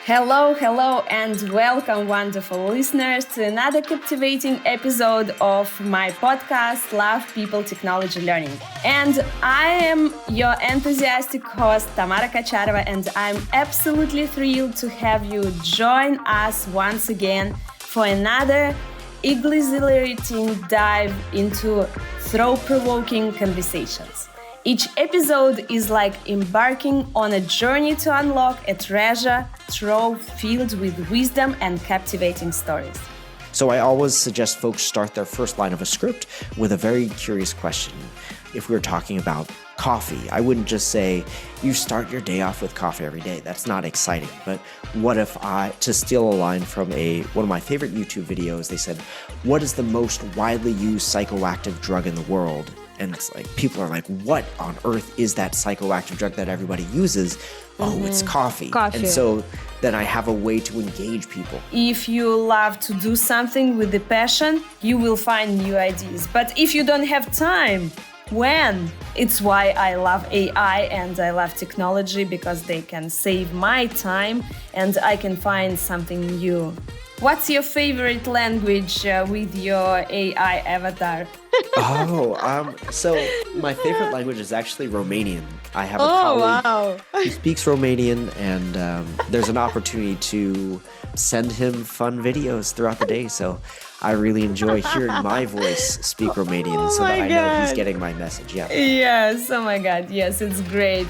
Hello, and welcome, wonderful listeners, to another captivating episode of my podcast, Love People Technology Learning. And I am your enthusiastic host, Tamara Kacharova, and I'm absolutely thrilled to have you join us once again for another exhilarating dive into thought-provoking conversations. Each episode is like embarking on a journey to unlock a treasure trove filled with wisdom and captivating stories. So I always suggest folks start their first line of a script with a very curious question. If we were talking about coffee, I wouldn't just say, you start your day off with coffee every day. That's not exciting. But what if to steal a line from one of my favorite YouTube videos, they said, what is the most widely used psychoactive drug in the world? And it's like, people are like, what on earth is that psychoactive drug that everybody uses? Oh, it's coffee. And so then I have a way to engage people. If you love to do something with a passion, you will find new ideas. But if you don't have time, when? It's why I love AI and I love technology, because they can save my time and I can find something new. What's your favorite language with your AI avatar? So my favorite language is actually Romanian. I have a colleague who speaks Romanian, and there's an opportunity to send him fun videos throughout the day. So I really enjoy hearing my voice speak Romanian so that I know he's getting my message. Yeah. Yes, oh my God, yes, it's great.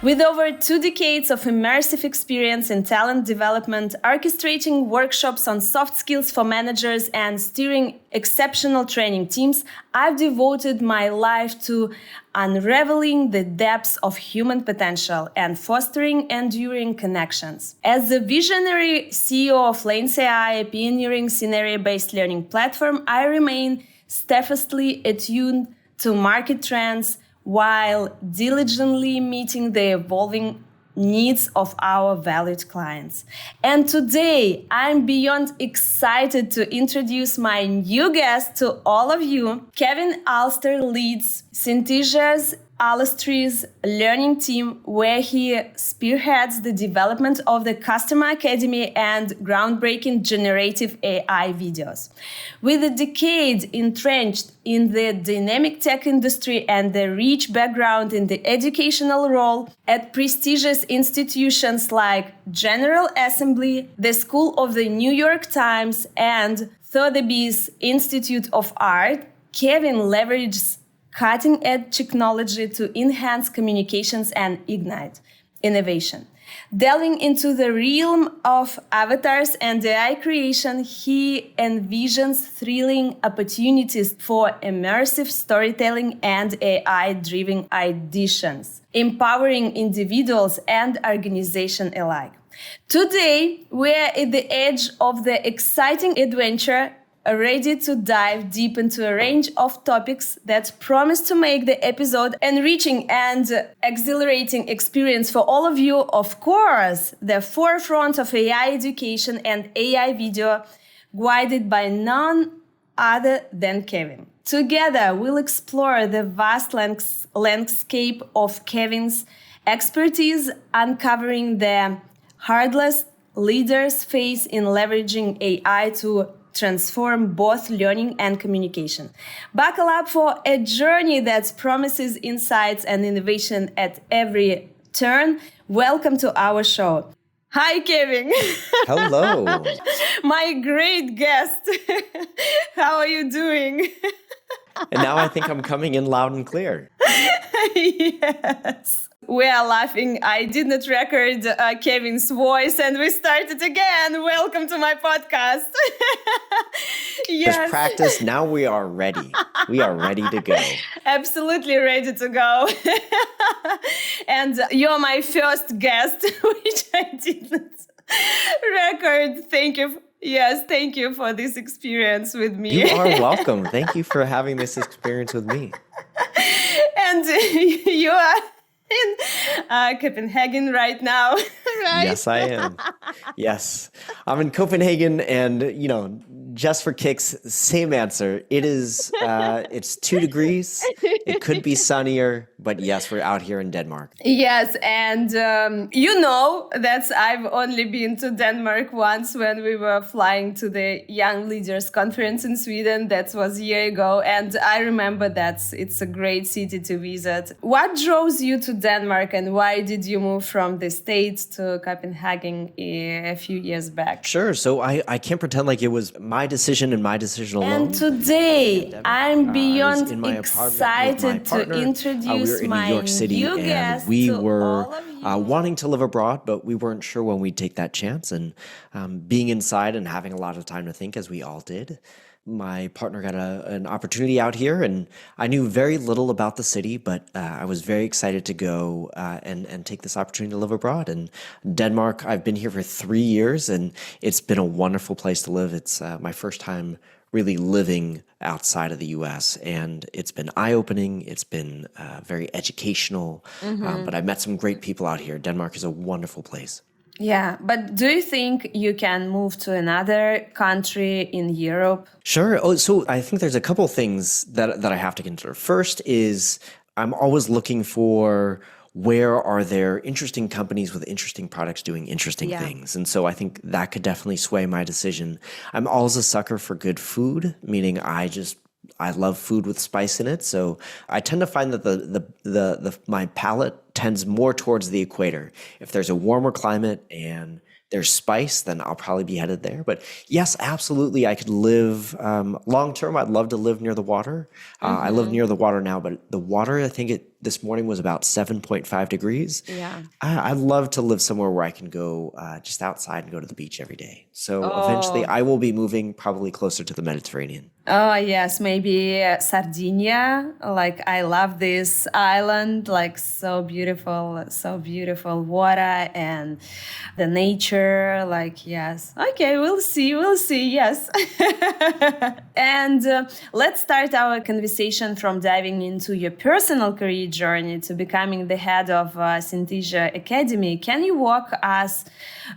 With over 2 decades of immersive experience in talent development, orchestrating workshops on soft skills for managers and steering exceptional training teams, I've devoted my life to unraveling the depths of human potential and fostering enduring connections. As the visionary CEO of Lanes AI, a pioneering scenario-based learning platform, I remain steadfastly attuned to market trends, while diligently meeting the evolving needs of our valued clients. And today, I'm beyond excited to introduce my new guest to all of you. Kevin Alster leads Synthesia's Alster's learning team, where he spearheads the development of the Customer Academy and groundbreaking generative AI videos. With a decade entrenched in the dynamic tech industry and a rich background in the educational role at prestigious institutions like General Assembly, the School of the New York Times, and Sotheby's Institute of Art, Kevin leverages cutting-edge technology to enhance communications and ignite innovation. Delving into the realm of avatars and AI creation, he envisions thrilling opportunities for immersive storytelling and AI-driven ideations, empowering individuals and organizations alike. Today, we're at the edge of the exciting adventure, ready to dive deep into a range of topics that promise to make the episode enriching and exhilarating experience for all of you. Of course, the forefront of AI education and AI video, guided by none other than Kevin. Together, we'll explore the vast landscape of Kevin's expertise, uncovering the hurdles leaders face in leveraging AI to transform both learning and communication. Buckle up for a journey that promises insights and innovation at every turn. Welcome to our show. Hi, Kevin. Hello. My great guest. How are you doing? And now I think I'm coming in loud and clear. Yes. We are laughing. I did not record Kevin's voice, and we started again. Welcome to my podcast. Yes. Just practice. Now we are ready. We are ready to go. Absolutely ready to go. And you're my first guest, which I didn't record. Thank you. Yes, thank you for this experience with me. You are welcome. Thank you for having this experience with me. And you are in Copenhagen right now, right? Yes, I am. Yes. I'm in Copenhagen, and, just for kicks, same answer. It is, it's 2 degrees. It could be sunnier, but yes, we're out here in Denmark. Yes, and that I've only been to Denmark once when we were flying to the Young Leaders Conference in Sweden. That was a year ago, and I remember that it's a great city to visit. What draws you to Denmark, and why did you move from the States to Copenhagen a few years back? Sure. So I can't pretend like it was my decision and my decision alone. And today, I'm beyond excited to introduce we were in my New York City, new and guest we to were all of you. wanting to live abroad, but we weren't sure when we'd take that chance. And being inside and having a lot of time to think, as we all did, my partner got an opportunity out here, and I knew very little about the city, but I was very excited to go and take this opportunity to live abroad. And Denmark, I've been here for 3 years, and it's been a wonderful place to live. It's my first time really living outside of the U.S., and it's been eye-opening. It's been very educational, but I met some great people out here. Denmark is a wonderful place. Yeah, but do you think you can move to another country in Europe? Sure. Oh, so I think there's a couple things that I have to consider. First is I'm always looking for where are there interesting companies with interesting products doing interesting things. And so I think that could definitely sway my decision. I'm always a sucker for good food, meaning I love food with spice in it. So I tend to find that my palate tends more towards the equator. If there's a warmer climate and there's spice, then I'll probably be headed there. But yes, absolutely, I could live long term. I'd love to live near the water. I live near the water now, but the water, I think this morning was about 7.5 degrees. Yeah. I'd love to live somewhere where I can go just outside and go to the beach every day. So eventually I will be moving probably closer to the Mediterranean. Oh, yes, maybe Sardinia. Like, I love this island, like so beautiful water and the nature. Like, yes. Okay, we'll see, yes. And let's start our conversation from diving into your personal career journey to becoming the head of Synthesia Academy. Can you walk us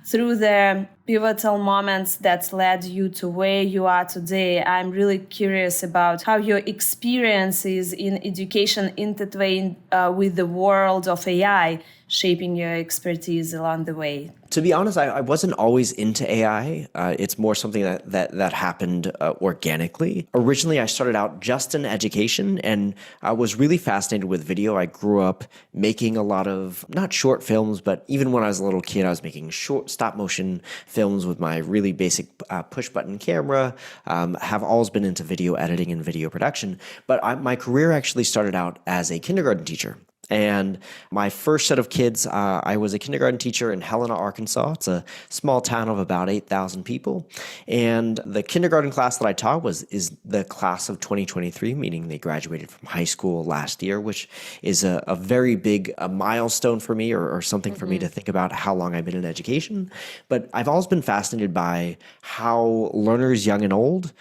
through the pivotal moments that led you to where you are today? I'm really curious about how your experiences in education intertwine with the world of AI, shaping your expertise along the way. To be honest, I wasn't always into AI. It's more something that happened organically. Originally, I started out just in education, and I was really fascinated with video. I grew up making a lot of, not short films, but even when I was a little kid, I was making short stop-motion films with my really basic push-button camera. Have always been into video editing and video production. But my career actually started out as a kindergarten teacher. And my first set of kids, I was a kindergarten teacher in Helena, Arkansas. It's a small town of about 8,000 people. And the kindergarten class that I taught is the class of 2023, meaning they graduated from high school last year, which is a very big milestone for me or something for me to think about how long I've been in education. But I've always been fascinated by how learners, young and old,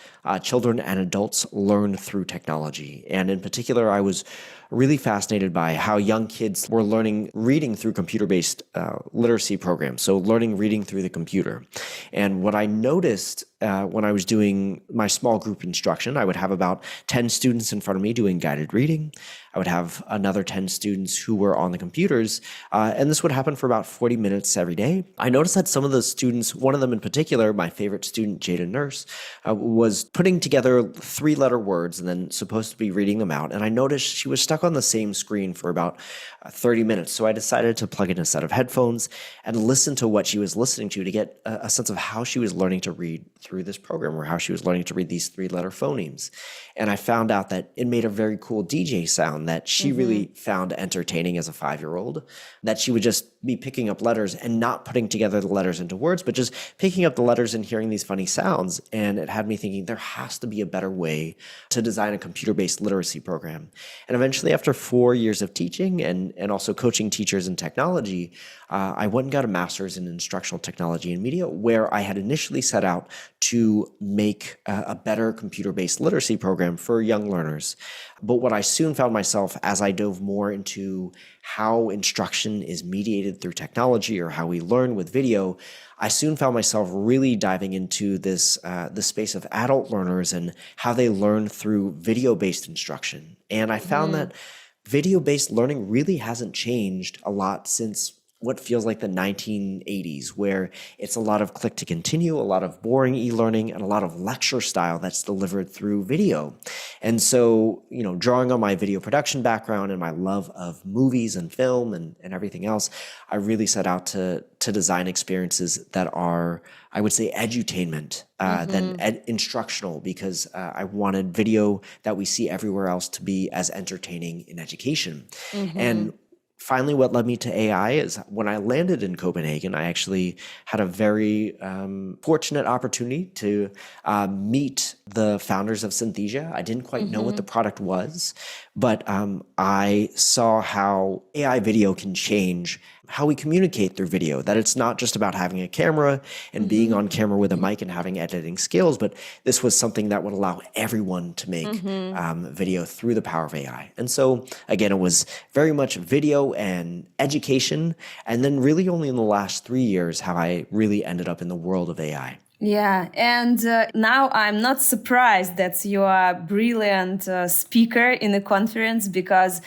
children and adults, learn through technology. And in particular, I was really fascinated by how young kids were learning reading through computer-based literacy programs, so learning reading through the computer. And what I noticed when I was doing my small group instruction, I would have about 10 students in front of me doing guided reading. I would have another 10 students who were on the computers, and this would happen for about 40 minutes every day. I noticed that some of the students, one of them in particular, my favorite student, Jada Nurse, was putting together 3-letter words and then supposed to be reading them out. And I noticed she was stuck on the same screen for about 30 minutes. So I decided to plug in a set of headphones and listen to what she was listening to get a sense of how she was learning to read through this program, or how she was learning to read these 3-letter phonemes. And I found out that it made a very cool DJ sound that she really found entertaining as a 5-year-old, that she would just be picking up letters and not putting together the letters into words, but just picking up the letters and hearing these funny sounds. And it had me thinking there has to be a better way to design a computer-based literacy program. And eventually, after 4 years of teaching and also coaching teachers in technology, I went and got a master's in instructional technology and media, where I had initially set out to make a better computer-based literacy program for young learners. But what I soon found myself as I dove more into how instruction is mediated through technology or how we learn with video, I soon found myself really diving into this the space of adult learners and how they learn through video-based instruction. And I found that video-based learning really hasn't changed a lot since what feels like the 1980s, where it's a lot of click to continue, a lot of boring e-learning, and a lot of lecture style that's delivered through video. And so, drawing on my video production background and my love of movies and film and everything else, I really set out to design experiences that are, I would say, edutainment than instructional, because I wanted video that we see everywhere else to be as entertaining in education. And finally, what led me to AI is when I landed in Copenhagen, I actually had a very fortunate opportunity to meet the founders of Synthesia. I didn't quite know what the product was, but I saw how AI video can change how we communicate through video, that it's not just about having a camera and being on camera with a mic and having editing skills, but this was something that would allow everyone to make video through the power of AI. And so, again, it was very much video and education. And then really only in the last 3 years have I really ended up in the world of AI. Yeah, and now I'm not surprised that you are a brilliant speaker in a conference, because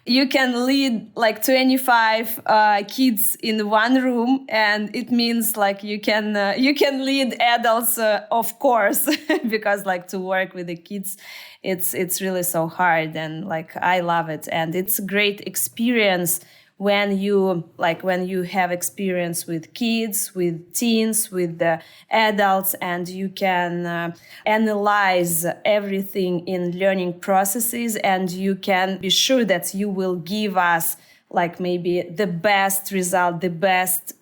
you can lead like 25 kids in one room, and it means like you can lead adults, of course, because like to work with the kids, it's really so hard, and like I love it, and it's a great experience when you have experience with kids, with teens, with the adults, and you can analyze everything in learning processes, and you can be sure that you will give us like maybe the best result, the best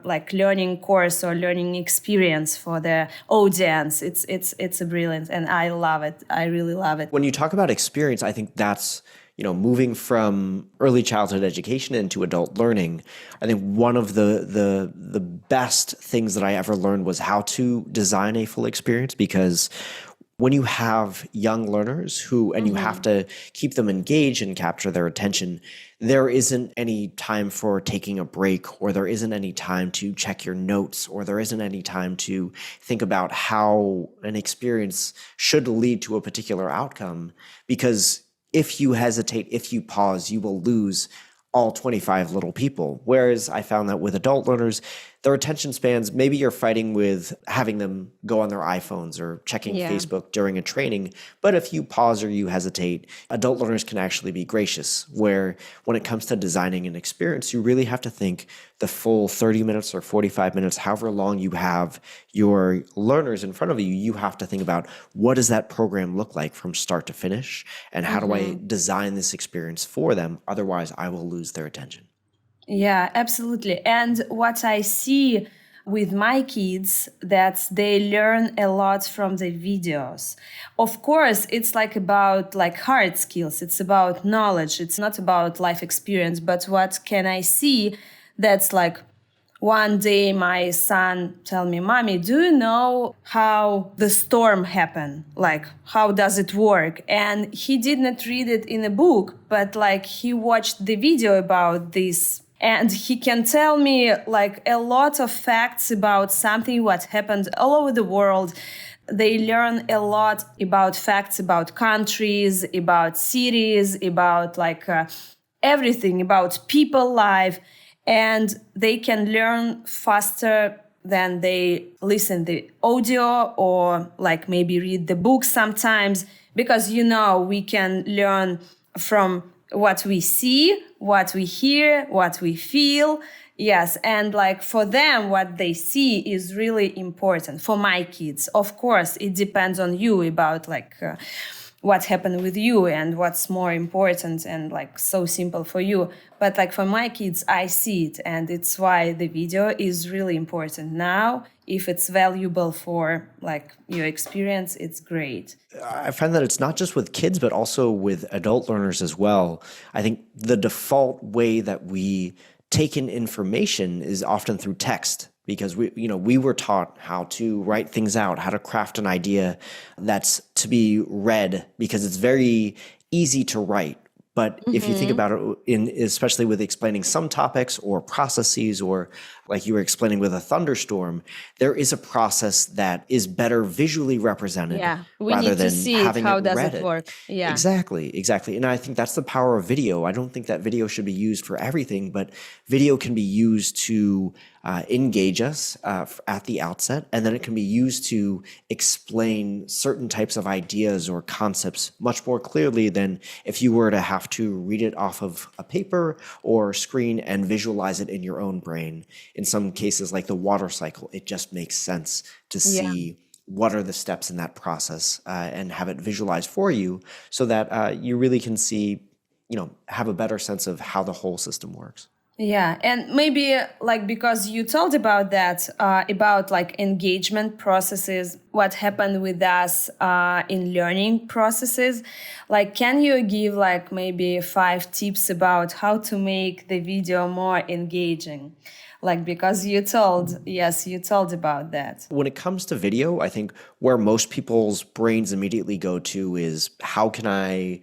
like learning course or learning experience for the audience. It's a brilliant, and I love it. I really love it. When you talk about experience, I think that's moving from early childhood education into adult learning. I think one of the best things that I ever learned was how to design a full experience, because when you have young learners and you have to keep them engaged and capture their attention, there isn't any time for taking a break, or there isn't any time to check your notes, or there isn't any time to think about how an experience should lead to a particular outcome, because if you hesitate, if you pause, you will lose all 25 little people. Whereas I found that with adult learners, their attention spans, maybe you're fighting with having them go on their iPhones or checking Facebook during a training. But if you pause or you hesitate, adult learners can actually be gracious, where when it comes to designing an experience, you really have to think the full 30 minutes or 45 minutes, however long you have your learners in front of you, you have to think about what does that program look like from start to finish, and how do I design this experience for them? Otherwise, I will lose their attention. Yeah, absolutely. And what I see with my kids, that they learn a lot from the videos. Of course, it's like about like hard skills. It's about knowledge. It's not about life experience. But what can I see? That's like one day my son tell me, "Mommy, do you know how the storm happened? Like, how does it work?" And he did not read it in a book, but like he watched the video about this. And he can tell me like a lot of facts about something what happened all over the world. They learn a lot about facts about countries, about cities, about like everything, about people life. And they can learn faster than they listen the audio or like maybe read the book sometimes. Because, we can learn from what we see, what we hear, what we feel. Yes. And like for them, what they see is really important. For my kids, of course, it depends on you about like what happened with you and what's more important and like so simple for you. But like for my kids, I see it. And it's why the video is really important. Now, if it's valuable for like your experience, it's great. I find that it's not just with kids, but also with adult learners as well. I think the default way that we take in information is often through text. because we were taught how to write things out, how to craft an idea that's to be read, because it's very easy to write. But if you think about it, especially with explaining some topics or processes, or like you were explaining with a thunderstorm, there is a process that is better visually represented we rather need to than see it. having How it does read it work? Exactly. And I think that's the power of video. I don't think that video should be used for everything, but video can be used to engage us at the outset, and then it can be used to explain certain types of ideas or concepts much more clearly than if you were to have to read it off of a paper or screen and visualize it in your own brain. In some cases, like the water cycle, it just makes sense to see what are the steps in that process and have it visualized for you, so that you really can see, have a better sense of how the whole system works. Yeah, and maybe like because you told about that, about like engagement processes, what happened with us in learning processes, like can you give like maybe 5 tips about how to make the video more engaging? Like because you told about that. When it comes to video, I think where most people's brains immediately go to is, how can I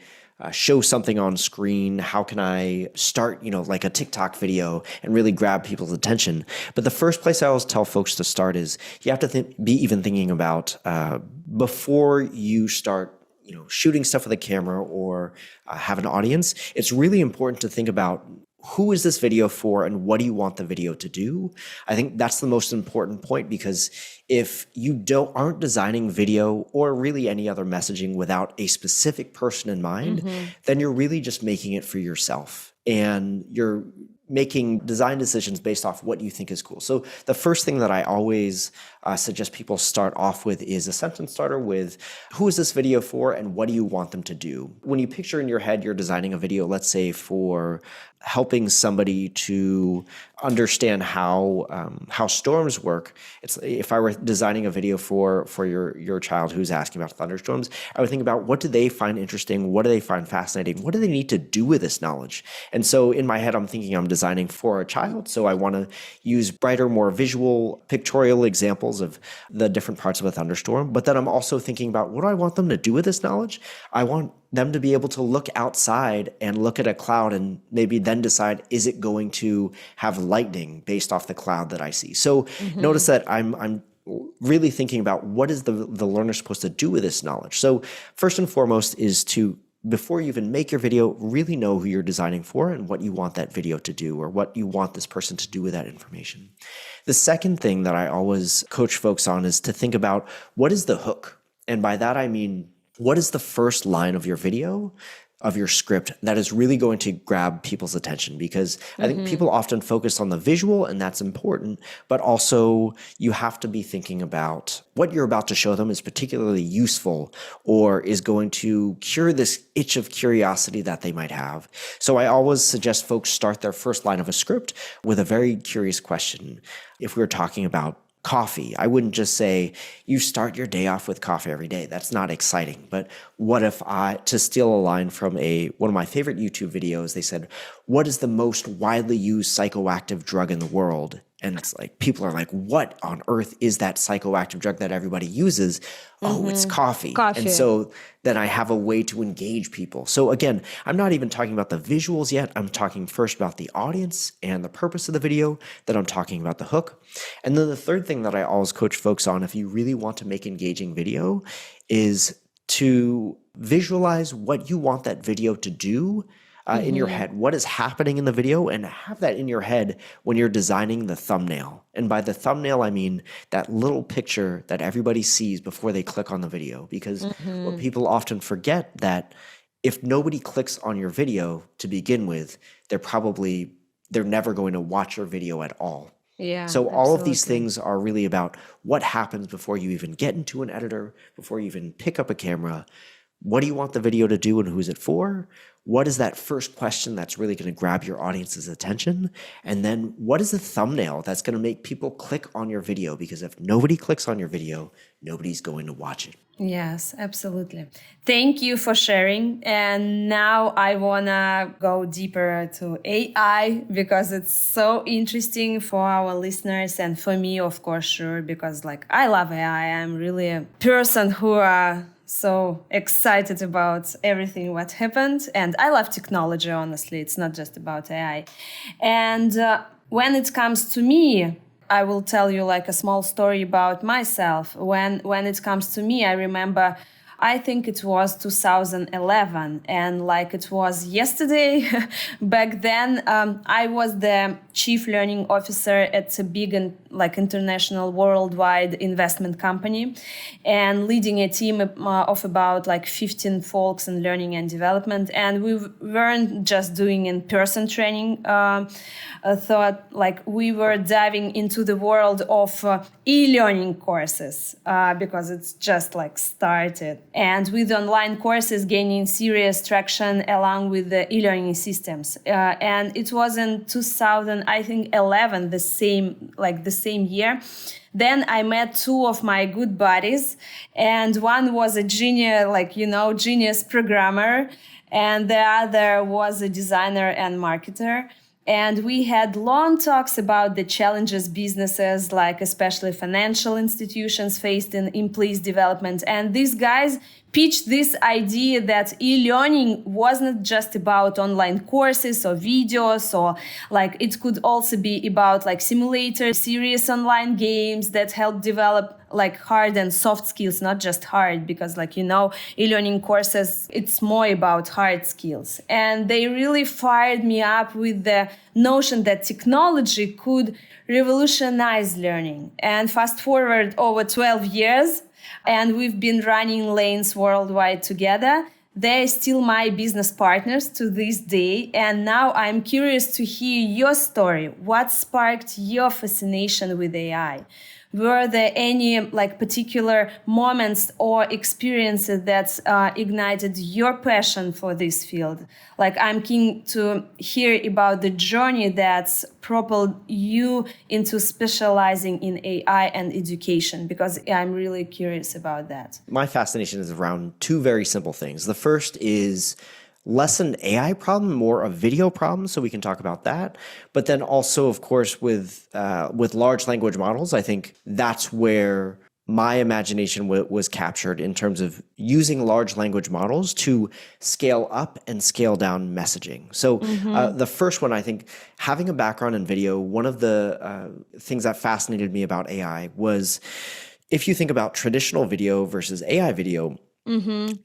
show something on screen? How can I start, like a TikTok video and really grab people's attention? But the first place I always tell folks to start is you have to be even thinking about before you start, shooting stuff with a camera or have an audience. It's really important to think about, who is this video for and what do you want the video to do? I think that's the most important point, because if you aren't designing video or really any other messaging without a specific person in mind, then you're really just making it for yourself. And you're making design decisions based off what you think is cool. So the first thing that I always suggest people start off with is a sentence starter with, who is this video for and what do you want them to do? When you picture in your head you're designing a video, let's say for helping somebody to understand how storms work. If I were designing a video for your child who's asking about thunderstorms, I would think about, what do they find interesting? What do they find fascinating? What do they need to do with this knowledge? And so in my head, I'm thinking I'm designing for a child. So I want to use brighter, more visual, pictorial examples of the different parts of a thunderstorm. But then I'm also thinking about, what do I want them to do with this knowledge? I want them to be able to look outside and look at a cloud and maybe then decide, is it going to have lightning based off the cloud that I see? So notice that I'm really thinking about, what is the learner supposed to do with this knowledge? So first and foremost is to, before you even make your video, really know who you're designing for and what you want that video to do, or what you want this person to do with that information. The second thing that I always coach folks on is to think about, what is the hook? And by that I mean, what is the first line of your video, of your script, that is really going to grab people's attention? Because I think people often focus on the visual, and that's important, but also you have to be thinking about what you're about to show them is particularly useful or is going to cure this itch of curiosity that they might have. So I always suggest folks start their first line of a script with a very curious question. If we were talking about coffee, I wouldn't just say, you start your day off with coffee every day. That's not exciting. But what if to steal a line from one of my favorite YouTube videos, they said, what is the most widely used psychoactive drug in the world? And it's like, people are like, what on earth is that psychoactive drug that everybody uses? Oh, it's coffee. And so then I have a way to engage people. So again, I'm not even talking about the visuals yet. I'm talking first about the audience and the purpose of the video. Then I'm talking about the hook. And then the third thing that I always coach folks on, if you really want to make engaging video, is to visualize what you want that video to do in your head. What is happening in the video, and have that in your head when you're designing the thumbnail. And by the thumbnail, I mean that little picture that everybody sees before they click on the video. Because what people often forget, that if nobody clicks on your video to begin with, they're never going to watch your video at all. Yeah. So all of these things are really about what happens before you even get into an editor, before you even pick up a camera. What do you want the video to do, and who's it for? What is that first question that's really going to grab your audience's attention? And then what is the thumbnail that's going to make people click on your video? Because if nobody clicks on your video, nobody's going to watch it. Yes, absolutely. Thank you for sharing. And now I want to go deeper to AI because it's so interesting for our listeners and for me, of course, sure, because like I love AI. I'm really a person who are so excited about everything what happened. And I love technology, honestly. It's not just about AI. And when it comes to me, I will tell you like a small story about myself. When it comes to me, I remember I think it was 2011, and like it was yesterday. Back then, I was the chief learning officer at a big and like international worldwide investment company, and leading a team of about like 15 folks in learning and development. And we weren't just doing in-person training. Thought like we were diving into the world of e-learning courses because it's just like started, and with online courses gaining serious traction along with the e-learning systems. And it was in 2000, I think 11, the same year. Then I met two of my good buddies, and one was a genius programmer, and the other was a designer and marketer. And we had long talks about the challenges businesses, like especially financial institutions, faced in employees development. And these guys pitched this idea that e-learning wasn't just about online courses or videos, or like it could also be about like simulators, serious online games that help develop like hard and soft skills, not just hard, because like, e-learning courses, it's more about hard skills. And they really fired me up with the notion that technology could revolutionize learning. And fast forward over 12 years, and we've been running lanes worldwide together. They're still my business partners to this day. And now I'm curious to hear your story. What sparked your fascination with AI? Were there any like particular moments or experiences that ignited your passion for this field? Like I'm keen to hear about the journey that's propelled you into specializing in AI and education, because I'm really curious about that. My fascination is around two very simple things. The first is less an AI problem, more a video problem, so we can talk about that. But then also, of course, with large language models, I think that's where my imagination was captured in terms of using large language models to scale up and scale down messaging. So the first one, I think, having a background in video, one of the things that fascinated me about AI was, if you think about traditional video versus AI video,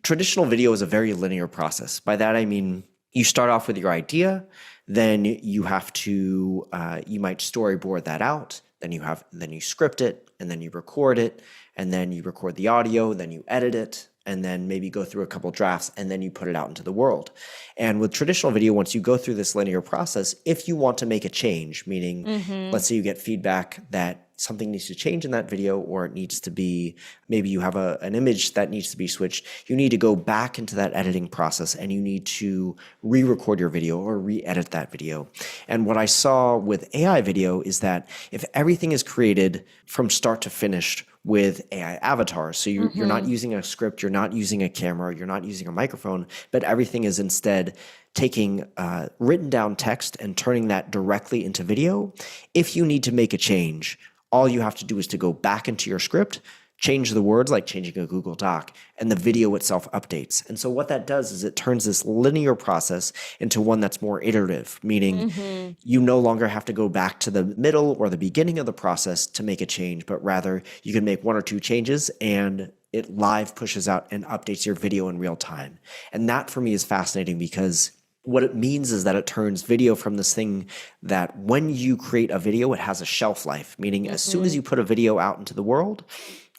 traditional video is a very linear process. By that, I mean, you start off with your idea, then you have to, you might storyboard that out, then you script it, and then you record it, and then you record the audio, then you edit it, and then maybe go through a couple drafts, and then you put it out into the world. And with traditional video, once you go through this linear process, if you want to make a change, meaning let's say you get feedback that something needs to change in that video, or it needs to be, maybe you have an image that needs to be switched, you need to go back into that editing process and you need to re-record your video or re-edit that video. And what I saw with AI video is that if everything is created from start to finish with AI avatars, so you're not using a script, you're not using a camera, you're not using a microphone, but everything is instead taking written down text and turning that directly into video. If you need to make a change, all you have to do is to go back into your script, change the words like changing a Google Doc, and the video itself updates. And so what that does is it turns this linear process into one that's more iterative, meaning you no longer have to go back to the middle or the beginning of the process to make a change, but rather you can make one or two changes and it live pushes out and updates your video in real time. And that for me is fascinating, because what it means is that it turns video from this thing that when you create a video, it has a shelf life, meaning as soon as you put a video out into the world,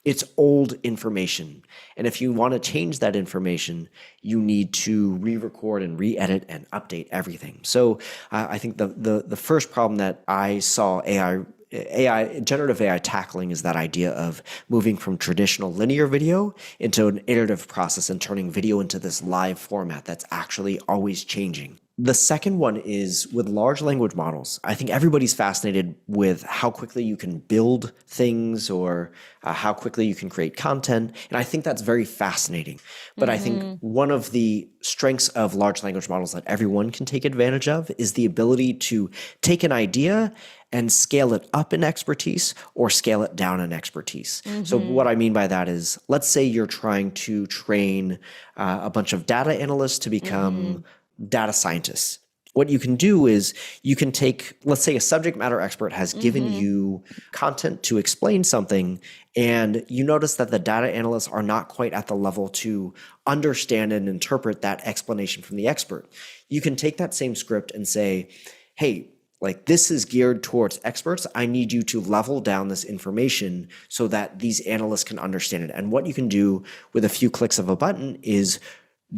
it's old information. And if you want to change that information, you need to re-record and re-edit and update everything. So I think the first problem that I saw generative AI tackling is that idea of moving from traditional linear video into an iterative process and turning video into this live format that's actually always changing. The second one is with large language models. I think everybody's fascinated with how quickly you can build things or how quickly you can create content. And I think that's very fascinating. But I think one of the strengths of large language models that everyone can take advantage of is the ability to take an idea and scale it up in expertise or scale it down in expertise. So what I mean by that is, let's say you're trying to train a bunch of data analysts to become data scientists. What you can do is you can take, let's say a subject matter expert has given you content to explain something, and you notice that the data analysts are not quite at the level to understand and interpret that explanation from the expert. You can take that same script and say, hey, like this is geared towards experts. I need you to level down this information so that these analysts can understand it. And what you can do with a few clicks of a button is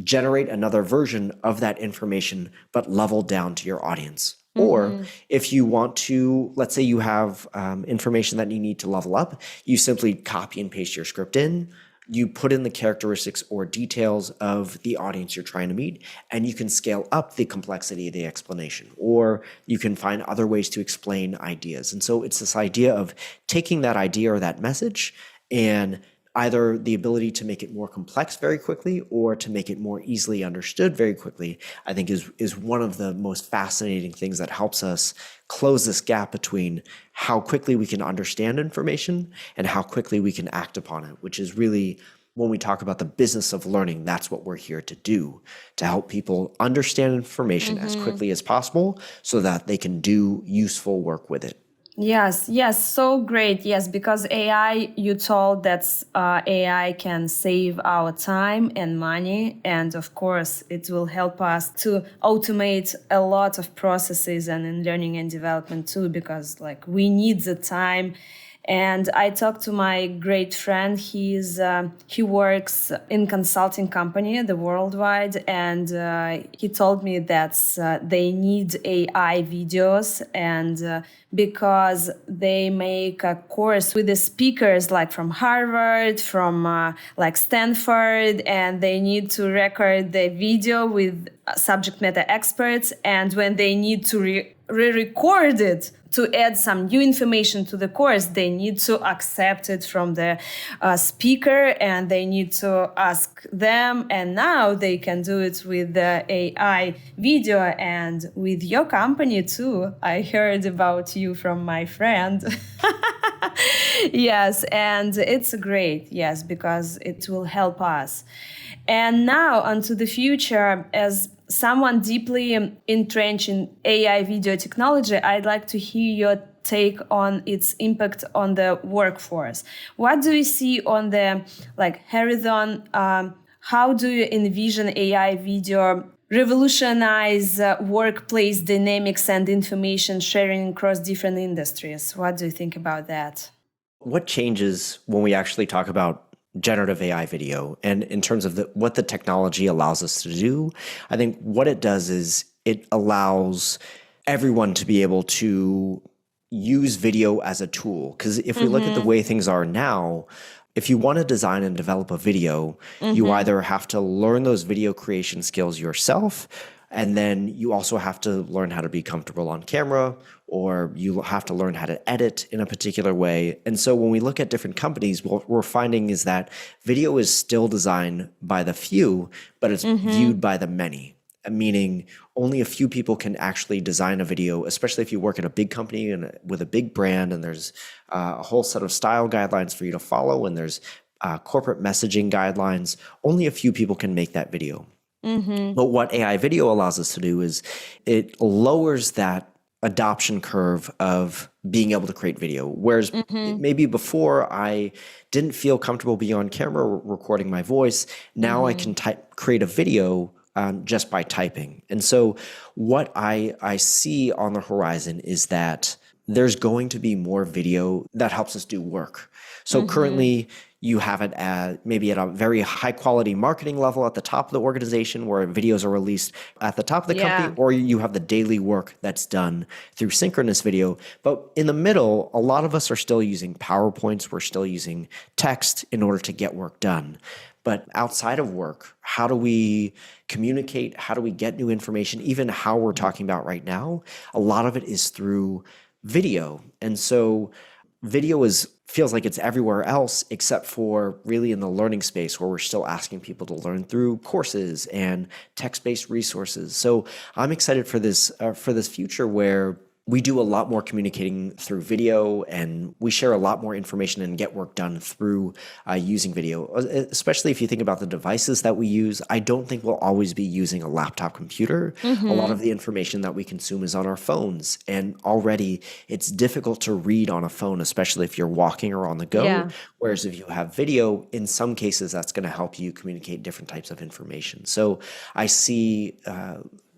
generate another version of that information, but level down to your audience. Or if you want to, let's say you have information that you need to level up, you simply copy and paste your script in, you put in the characteristics or details of the audience you're trying to meet, and you can scale up the complexity of the explanation, or you can find other ways to explain ideas. And so it's this idea of taking that idea or that message and either the ability to make it more complex very quickly or to make it more easily understood very quickly, I think is one of the most fascinating things that helps us close this gap between how quickly we can understand information and how quickly we can act upon it, which is really, when we talk about the business of learning, that's what we're here to do, to help people understand information as quickly as possible so that they can do useful work with it. Yes, so great. Yes, because AI, you told that AI can save our time and money. And of course, it will help us to automate a lot of processes and in learning and development too, because like we need the time. And I talked to my great friend. He works in consulting company, the worldwide, and he told me that they need AI videos, and because they make a course with the speakers like from Harvard, from like Stanford, and they need to record the video with subject matter experts, and when they need to re-record it to add some new information to the course, they need to accept it from the speaker and they need to ask them. And now they can do it with the AI video and with your company too. I heard about you from my friend. Yes, and it's great, yes, because it will help us. And now onto the future, as someone deeply entrenched in AI video technology, I'd like to hear your take on its impact on the workforce. What do you see on the horizon? How do you envision AI video revolutionize workplace dynamics and information sharing across different industries? What do you think about that? What changes when we actually talk about generative AI video and in terms of what the technology allows us to do? I think what it does is it allows everyone to be able to use video as a tool. Because if we look at the way things are now, if you want to design and develop a video, you either have to learn those video creation skills yourself, and then you also have to learn how to be comfortable on camera, or you have to learn how to edit in a particular way. And so when we look at different companies, what we're finding is that video is still designed by the few, but it's viewed by the many. Meaning only a few people can actually design a video, especially if you work at a big company and with a big brand, and there's a whole set of style guidelines for you to follow, and there's corporate messaging guidelines. Only a few people can make that video. But what AI video allows us to do is it lowers that adoption curve of being able to create video. Whereas maybe before I didn't feel comfortable being on camera recording my voice, now I can create a video just by typing. And so what I see on the horizon is that there's going to be more video that helps us do work. So currently you have it at maybe at a very high quality marketing level at the top of the organization where videos are released at the top of the company, or you have the daily work that's done through synchronous video. But in the middle, a lot of us are still using PowerPoints. We're still using text in order to get work done. But outside of work, how do we communicate? How do we get new information? Even how we're talking about right now, a lot of it is through video. And so video feels like it's everywhere else except for really in the learning space where we're still asking people to learn through courses and text-based resources. So I'm excited for this future where we do a lot more communicating through video, and we share a lot more information and get work done through using video, especially if you think about the devices that we use. I don't think we'll always be using a laptop computer. A lot of the information that we consume is on our phones, and already it's difficult to read on a phone, especially if you're walking or on the go. Yeah. Whereas if you have video, in some cases, that's going to help you communicate different types of information. So I see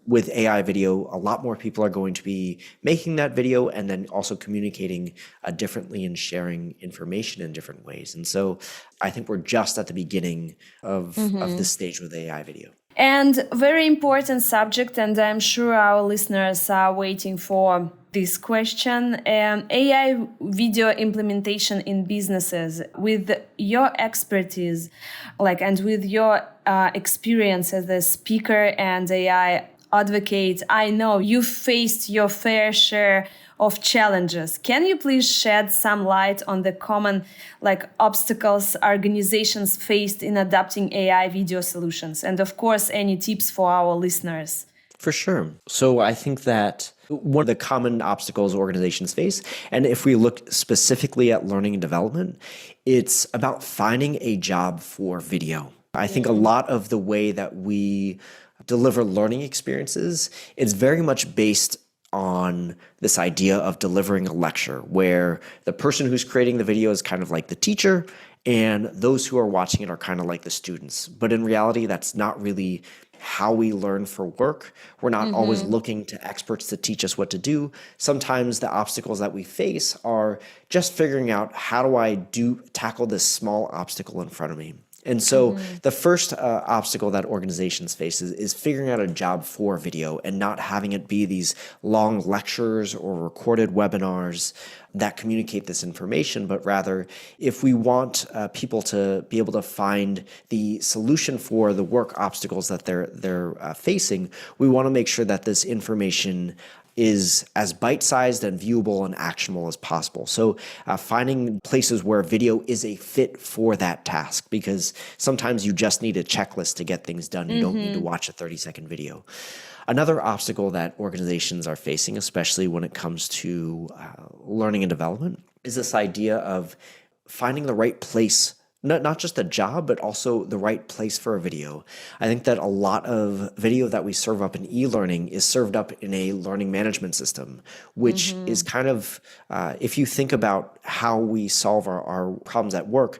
with AI video, a lot more people are going to be making that video and then also communicating differently and sharing information in different ways. And so I think we're just at the beginning of this stage with AI video. And very important subject, and I'm sure our listeners are waiting for this question. AI video implementation in businesses. With your expertise, and with your experience as a speaker and AI advocate, I know you've faced your fair share of challenges. Can you please shed some light on the common obstacles organizations faced in adopting AI video solutions? And of course, any tips for our listeners? For sure. So I think that one of the common obstacles organizations face, and if we look specifically at learning and development, it's about finding a job for video. I think a lot of the way that we deliver learning experiences is very much based on this idea of delivering a lecture where the person who's creating the video is kind of like the teacher and those who are watching it are kind of like the students. But in reality, that's not really how we learn for work. We're not always looking to experts to teach us what to do. Sometimes the obstacles that we face are just figuring out how do I tackle this small obstacle in front of me. And so the first obstacle that organizations face is figuring out a job for video and not having it be these long lectures or recorded webinars that communicate this information, but rather if we want people to be able to find the solution for the work obstacles that they're facing, we want to make sure that this information is as bite-sized and viewable and actionable as possible. So finding places where video is a fit for that task, because sometimes you just need a checklist to get things done. You don't need to watch a 30-second video. Another obstacle that organizations are facing, especially when it comes to learning and development, is this idea of finding the right place, not just a job, but also the right place for a video. I think that a lot of video that we serve up in e-learning is served up in a learning management system, which is kind of, if you think about how we solve our problems at work,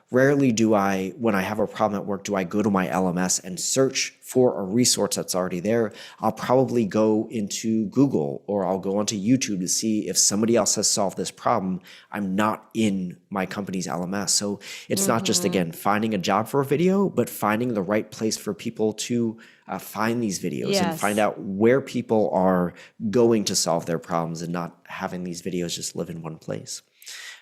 rarely when I have a problem at work, do I go to my LMS and search for a resource that's already there. I'll probably go into Google or I'll go onto YouTube to see if somebody else has solved this problem. I'm not in my company's LMS. So it's not just, again, finding a job for a video, but finding the right place for people to find these videos and find out where people are going to solve their problems and not having these videos just live in one place.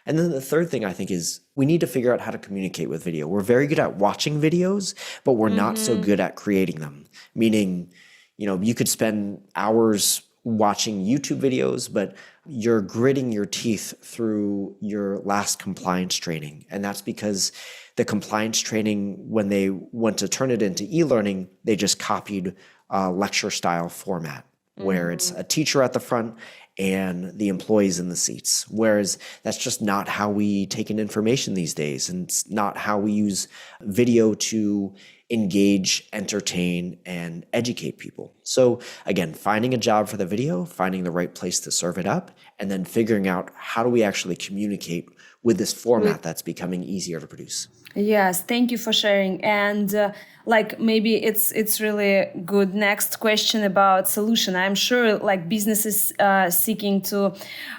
And then the third thing I think is we need to figure out how to communicate with video. We're very good at watching videos, but we're not so good at creating them. Meaning, you could spend hours watching YouTube videos, but you're gritting your teeth through your last compliance training. And that's because the compliance training, when they went to turn it into e-learning, they just copied a lecture style format where it's a teacher at the front and the employees in the seats. Whereas that's just not how we take in information these days. And it's not how we use video to engage, entertain, and educate people. So again, finding a job for the video, finding the right place to serve it up, and then figuring out how do we actually communicate with this format that's becoming easier to produce. Yes, thank you for sharing. And maybe it's really good next question about solution. I'm sure like businesses seeking to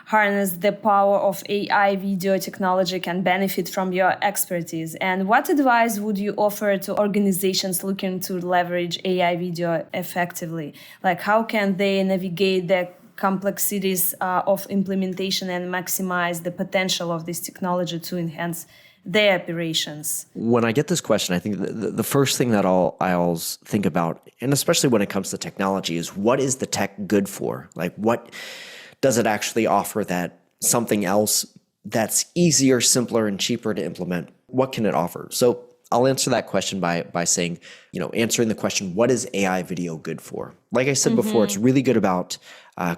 harness the power of AI video technology can benefit from your expertise. And what advice would you offer to organizations looking to leverage AI video effectively? Like how can they navigate the complexities of implementation and maximize the potential of this technology to enhance their operations? When I get this question, I think the first thing that I'll think about, and especially when it comes to technology, is what is the tech good for? Like what does it actually offer that something else that's easier, simpler, and cheaper to implement? What can it offer? So I'll answer that question by saying, answering the question, what is AI video good for? Like I said before, it's really good about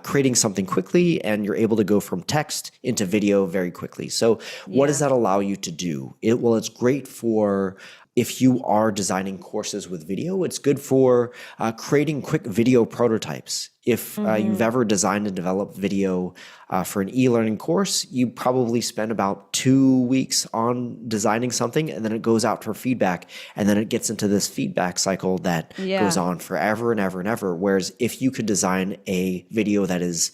creating something quickly, and you're able to go from text into video very quickly. So what does that allow you to do? It's great for if you are designing courses with video. It's good for creating quick video prototypes. If you've ever designed and developed video for an e-learning course, you probably spend about 2 weeks on designing something, and then it goes out for feedback, and then it gets into this feedback cycle that goes on forever and ever and ever. Whereas if you could design a video that is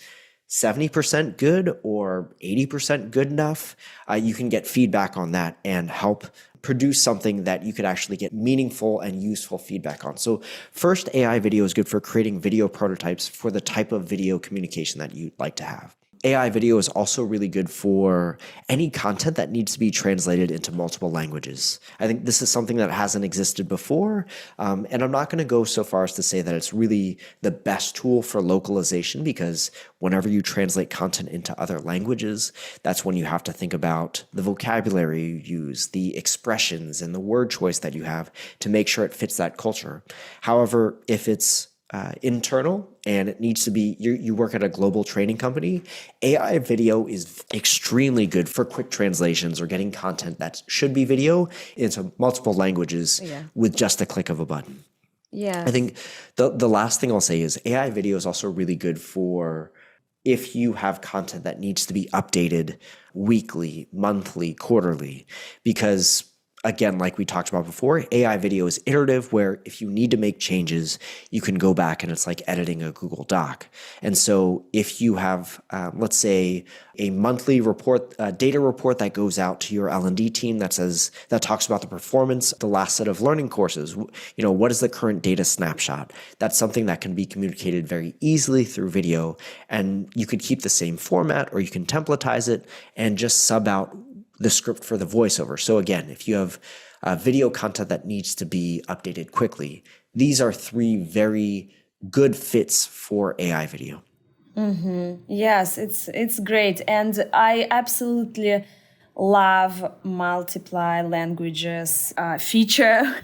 70% good or 80% good enough, you can get feedback on that and help produce something that you could actually get meaningful and useful feedback on. So first, AI video is good for creating video prototypes for the type of video communication that you'd like to have. AI video is also really good for any content that needs to be translated into multiple languages. I think this is something that hasn't existed before, and I'm not going to go so far as to say that it's really the best tool for localization, because whenever you translate content into other languages, that's when you have to think about the vocabulary you use, the expressions, and the word choice that you have to make sure it fits that culture. However, if it's internal and it needs to be, you work at a global training company, AI video is extremely good for quick translations or getting content that should be video into multiple languages with just a click of a button. Yeah. I think the last thing I'll say is AI video is also really good for if you have content that needs to be updated weekly, monthly, quarterly, because again, like we talked about before, AI video is iterative, where if you need to make changes, you can go back and it's like editing a Google Doc. And so if you have, let's say, a monthly report, data report that goes out to your L&D team that talks about the performance of the last set of learning courses, what is the current data snapshot? That's something that can be communicated very easily through video, and you could keep the same format or you can templatize it and just sub out the script for the voiceover. So again, if you have video content that needs to be updated quickly, these are 3 very good fits for AI video. Yes, it's great. And I absolutely love multiply languages feature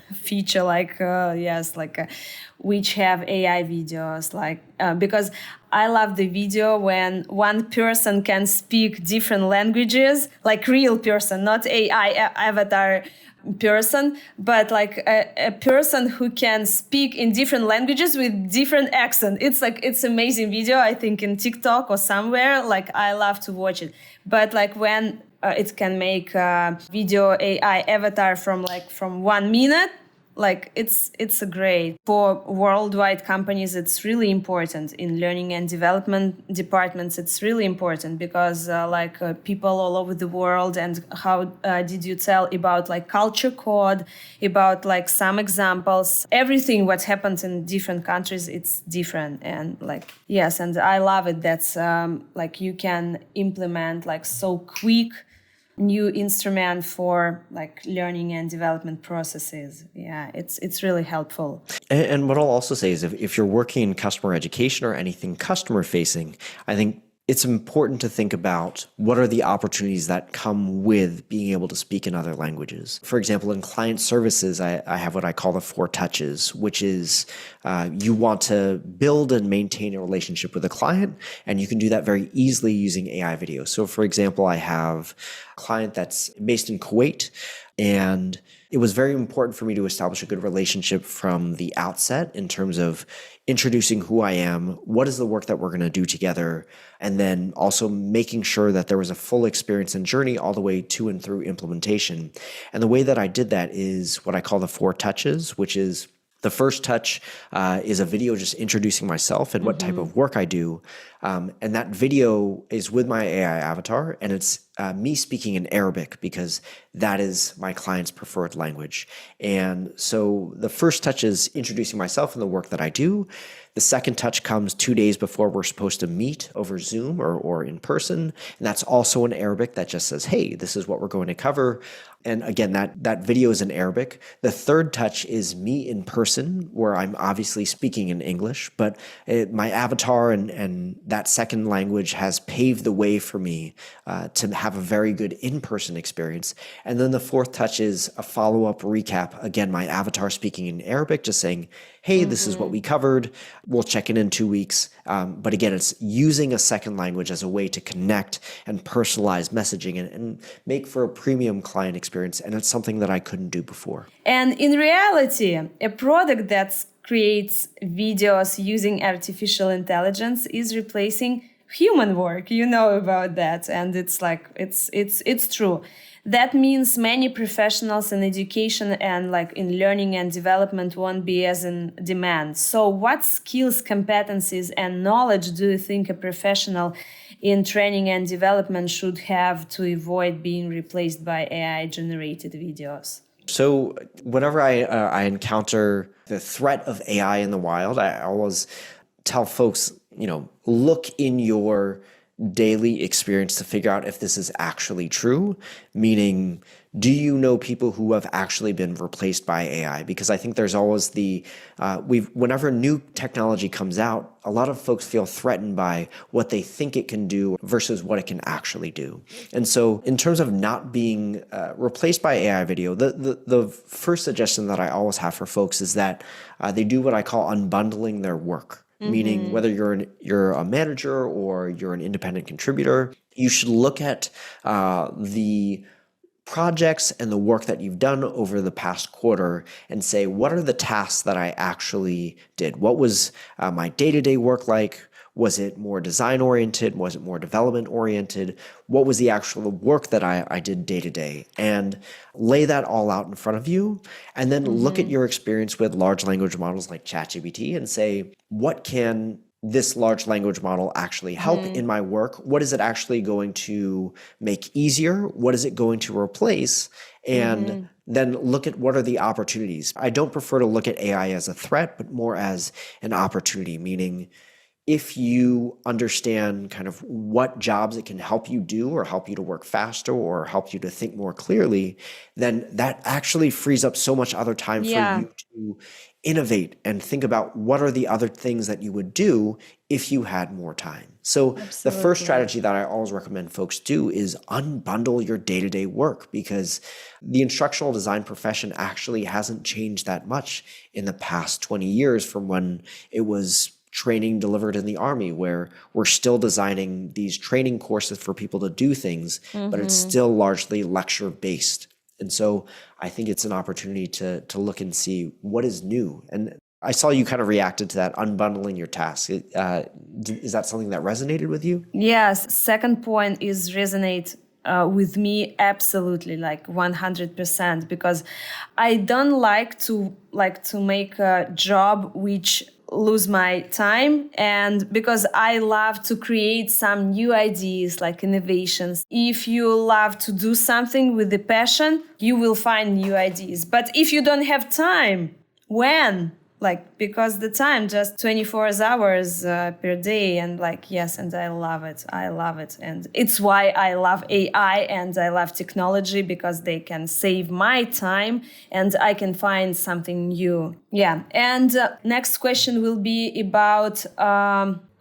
which have AI videos, because I love the video when one person can speak different languages, like real person, not AI avatar person, but like a person who can speak in different languages with different accent. It's amazing video, I think in TikTok or somewhere. Like I love to watch it. But like when it can make a video AI avatar from 1 minute, like it's a great for worldwide companies. It's really important in learning and development departments. It's really important because people all over the world. And how did you tell about like culture code, about like some examples, everything what happens in different countries, it's different. And yes, and I love it. That's you can implement so quick new instrument for learning and development processes. Yeah, it's really helpful. And what I'll also say is if you're working in customer education or anything customer facing, I think it's important to think about what are the opportunities that come with being able to speak in other languages. For example, in client services, I have what I call the 4 touches, which is you want to build and maintain a relationship with a client, and you can do that very easily using AI video. So for example, I have a client that's based in Kuwait. And it was very important for me to establish a good relationship from the outset in terms of introducing who I am, what is the work that we're going to do together, and then also making sure that there was a full experience and journey all the way to and through implementation. And the way that I did that is what I call the 4 touches, which is the first touch is a video just introducing myself and what type of work I do. And that video is with my AI avatar, and it's me speaking in Arabic because that is my client's preferred language. And so the first touch is introducing myself and the work that I do. The second touch comes 2 days before we're supposed to meet over Zoom or in person. And that's also in Arabic that just says, hey, this is what we're going to cover. And again, that video is in Arabic. The third touch is me in person, where I'm obviously speaking in English, but my avatar and that second language has paved the way for me to have a very good in-person experience. And then the fourth touch is a follow-up recap. Again, my avatar speaking in Arabic, just saying, hey, this is what we covered. We'll check in 2 weeks. But again, it's using a second language as a way to connect and personalize messaging and make for a premium client experience. And it's something that I couldn't do before. And in reality, a product that creates videos using artificial intelligence is replacing human work. You know about that. And it's like, it's true. That means many professionals in education and like in learning and development won't be as in demand. So what skills, competencies, and knowledge do you think a professional in training and development should have to avoid being replaced by AI-generated videos? So whenever I encounter the threat of AI in the wild, I always tell folks, look in your daily experience to figure out if this is actually true, meaning, do you know people who have actually been replaced by AI? Because I think there's always whenever new technology comes out, a lot of folks feel threatened by what they think it can do versus what it can actually do. And so in terms of not being replaced by AI video, the first suggestion that I always have for folks is that they do what I call unbundling their work. Meaning whether you're a manager or you're an independent contributor, you should look at the projects and the work that you've done over the past quarter and say, what are the tasks that I actually did? What was my day-to-day work like? Was it more design oriented? Was it more development oriented? What was the actual work that I did day to day? And lay that all out in front of you. And then look at your experience with large language models like ChatGPT and say, what can this large language model actually help in my work? What is it actually going to make easier? What is it going to replace? And then look at what are the opportunities. I don't prefer to look at AI as a threat, but more as an opportunity, meaning if you understand kind of what jobs it can help you do or help you to work faster or help you to think more clearly, then that actually frees up so much other time for you to innovate and think about what are the other things that you would do if you had more time. So the first strategy that I always recommend folks do is unbundle your day-to-day work, because the instructional design profession actually hasn't changed that much in the past 20 years from when it was training delivered in the Army, where we're still designing these training courses for people to do things, but it's still largely lecture-based. And so I think it's an opportunity to look and see what is new. And I saw you kind of reacted to that, unbundling your tasks. Is that something that resonated with you? Yes. Second point is resonate with me absolutely, like 100%, because I don't like to make a job which lose my time, and because I love to create some new ideas like innovations. If you love to do something with the passion, you will find new ideas. But if you don't have time, when? Because the time just 24 hours per day, and yes, and I love it. And it's why I love AI and I love technology, because they can save my time and I can find something new. Yeah. And next question will be about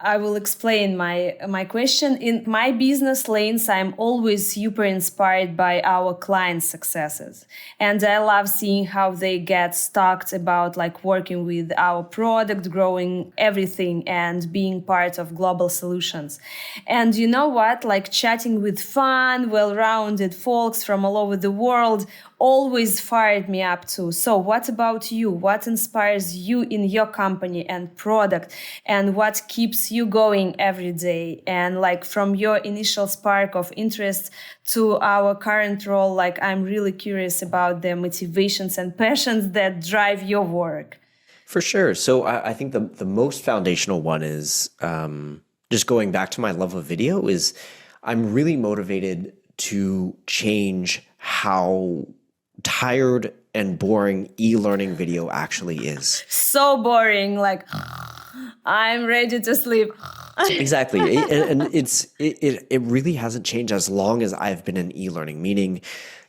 I will explain my question. In my business lanes, I'm always super inspired by our clients' successes. And I love seeing how they get stoked about like working with our product, growing everything and being part of global solutions. And you know what? Like chatting with fun, well-rounded folks from all over the world always fired me up too. So what about you? What inspires you in your company and product? And what keeps you going every day? And like from your initial spark of interest to our current role, like I'm really curious about the motivations and passions that drive your work. For sure. So I think the most foundational one is just going back to my love of video is I'm really motivated to change how tired and boring e-learning video actually is. So boring, like I'm ready to sleep. Exactly. And it really hasn't changed as long as I've been in e-learning, meaning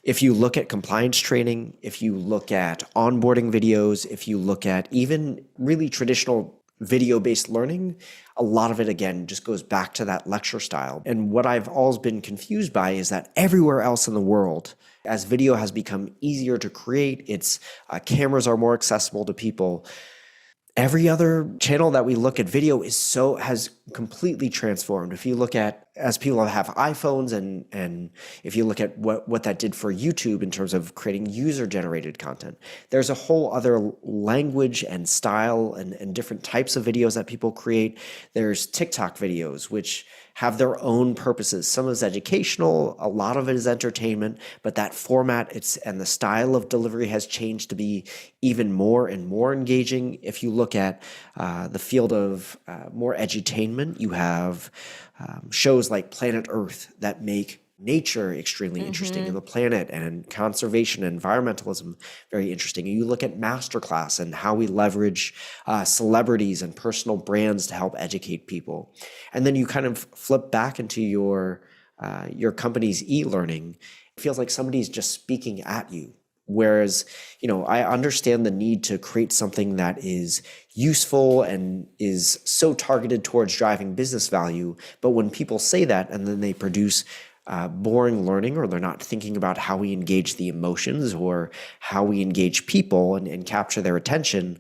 if you look at compliance training, if you look at onboarding videos, if you look at even really traditional video-based learning, a lot of it, again, just goes back to that lecture style. And what I've always been confused by is that everywhere else in the world, as video has become easier to create, its cameras are more accessible to people. Every other channel that we look at video has completely transformed. If you look at, as people have iPhones and if you look at what that did for YouTube in terms of creating user-generated content, there's a whole other language and style and different types of videos that people create. There's TikTok videos, which have their own purposes. Some is educational, a lot of it is entertainment, but that format and the style of delivery has changed to be even more and more engaging. If you look at the field of more edutainment, you have shows like Planet Earth that make nature extremely interesting, and the planet and conservation and environmentalism very interesting. And you look at Masterclass and how we leverage celebrities and personal brands to help educate people. And then you kind of flip back into your company's e-learning. It feels like somebody's just speaking at you. Whereas, I understand the need to create something that is useful and is so targeted towards driving business value. But when people say that and then they produce boring learning, or they're not thinking about how we engage the emotions or how we engage people and capture their attention,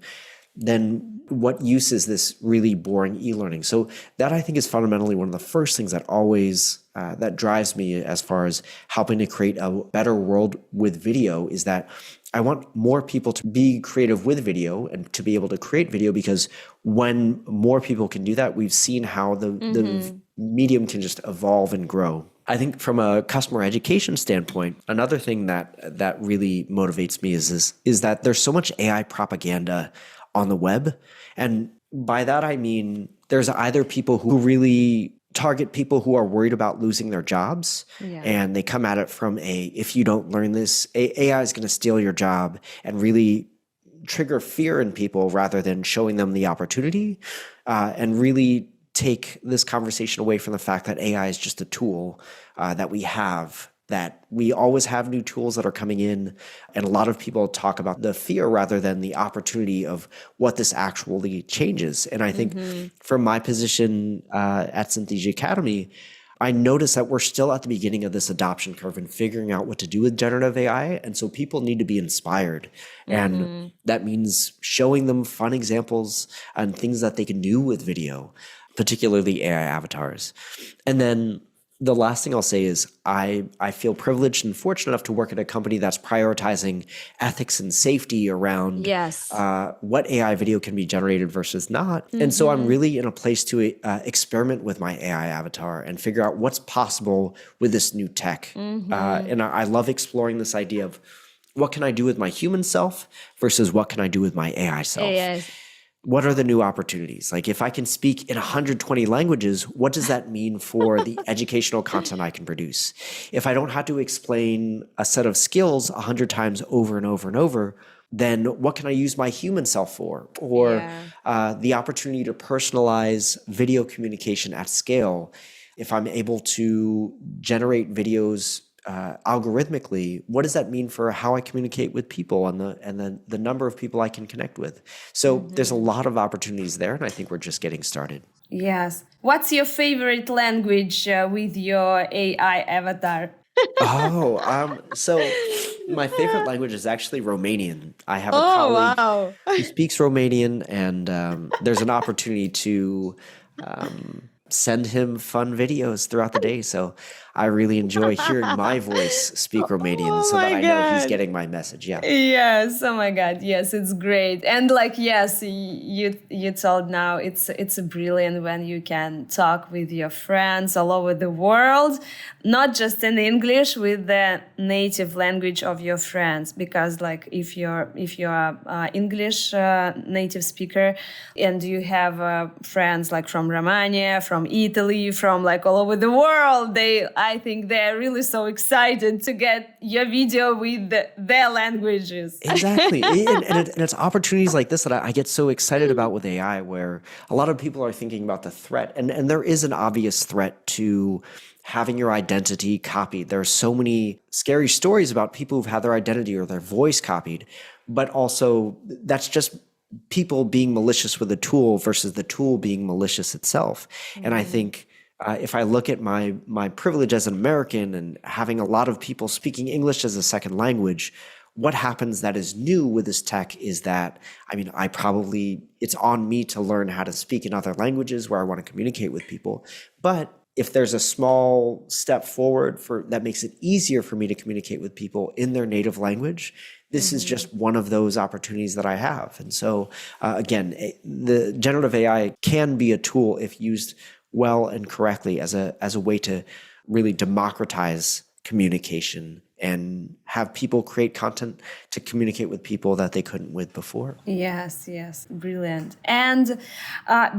then what use is this really boring e-learning? So that, I think, is fundamentally one of the first things that always that drives me as far as helping to create a better world with video, is that I want more people to be creative with video and to be able to create video, because when more people can do that, we've seen how the medium can just evolve and grow. I think from a customer education standpoint, another thing that really motivates me is that there's so much AI propaganda on the web. And by that, I mean, there's either people who really target people who are worried about losing their jobs, and they come at it from if you don't learn this, AI is going to steal your job, and really trigger fear in people rather than showing them the opportunity, and really take this conversation away from the fact that AI is just a tool that we have, that we always have new tools that are coming in. And a lot of people talk about the fear rather than the opportunity of what this actually changes. And I think from my position at Synthesia Academy, I notice that we're still at the beginning of this adoption curve and figuring out what to do with generative AI. And so people need to be inspired. And that means showing them fun examples and things that they can do with video, particularly AI avatars. And then the last thing I'll say is I feel privileged and fortunate enough to work at a company that's prioritizing ethics and safety around what AI video can be generated versus not. And so I'm really in a place to experiment with my AI avatar and figure out what's possible with this new tech. And I love exploring this idea of what can I do with my human self versus what can I do with my AI self. What are the new opportunities? Like, if I can speak in 120 languages, what does that mean for the educational content I can produce? If I don't have to explain a set of skills 100 times over and over and over, then what can I use my human self for? Or the opportunity to personalize video communication at scale. If I'm able to generate videos algorithmically, what does that mean for how I communicate with people and the number of people I can connect with? So there's a lot of opportunities there, and I think we're just getting started. Yes. What's your favorite language with your AI avatar? So my favorite language is actually Romanian. I have a Oh, colleague wow. who speaks Romanian, and there's an opportunity to send him fun videos throughout the day. So I really enjoy hearing my voice speak Romanian Oh so that my I know he's God. getting my message. Yeah. Yes, oh my God, yes, it's great. And like yes, you told now it's brilliant when you can talk with your friends all over the world, not just in English with the native language of your friends, because like if you're English native speaker and you have friends like from Romania, from Italy, from like all over the world, I think they're really so excited to get your video with their languages. Exactly. And it's opportunities like this that I get so excited about with AI, where a lot of people are thinking about the threat. And there is an obvious threat to having your identity copied. There are so many scary stories about people who've had their identity or their voice copied, but also that's just people being malicious with a tool versus the tool being malicious itself. And I think if I look at my privilege as an American and having a lot of people speaking English as a second language, what happens that is new with this tech is that, I mean, it's on me to learn how to speak in other languages where I want to communicate with people. But if there's a small step forward that makes it easier for me to communicate with people in their native language, this is just one of those opportunities that I have. And so, again, the generative AI can be a tool if used well and correctly as a way to really democratize communication and have people create content to communicate with people that they couldn't with before. Yes, yes, brilliant. And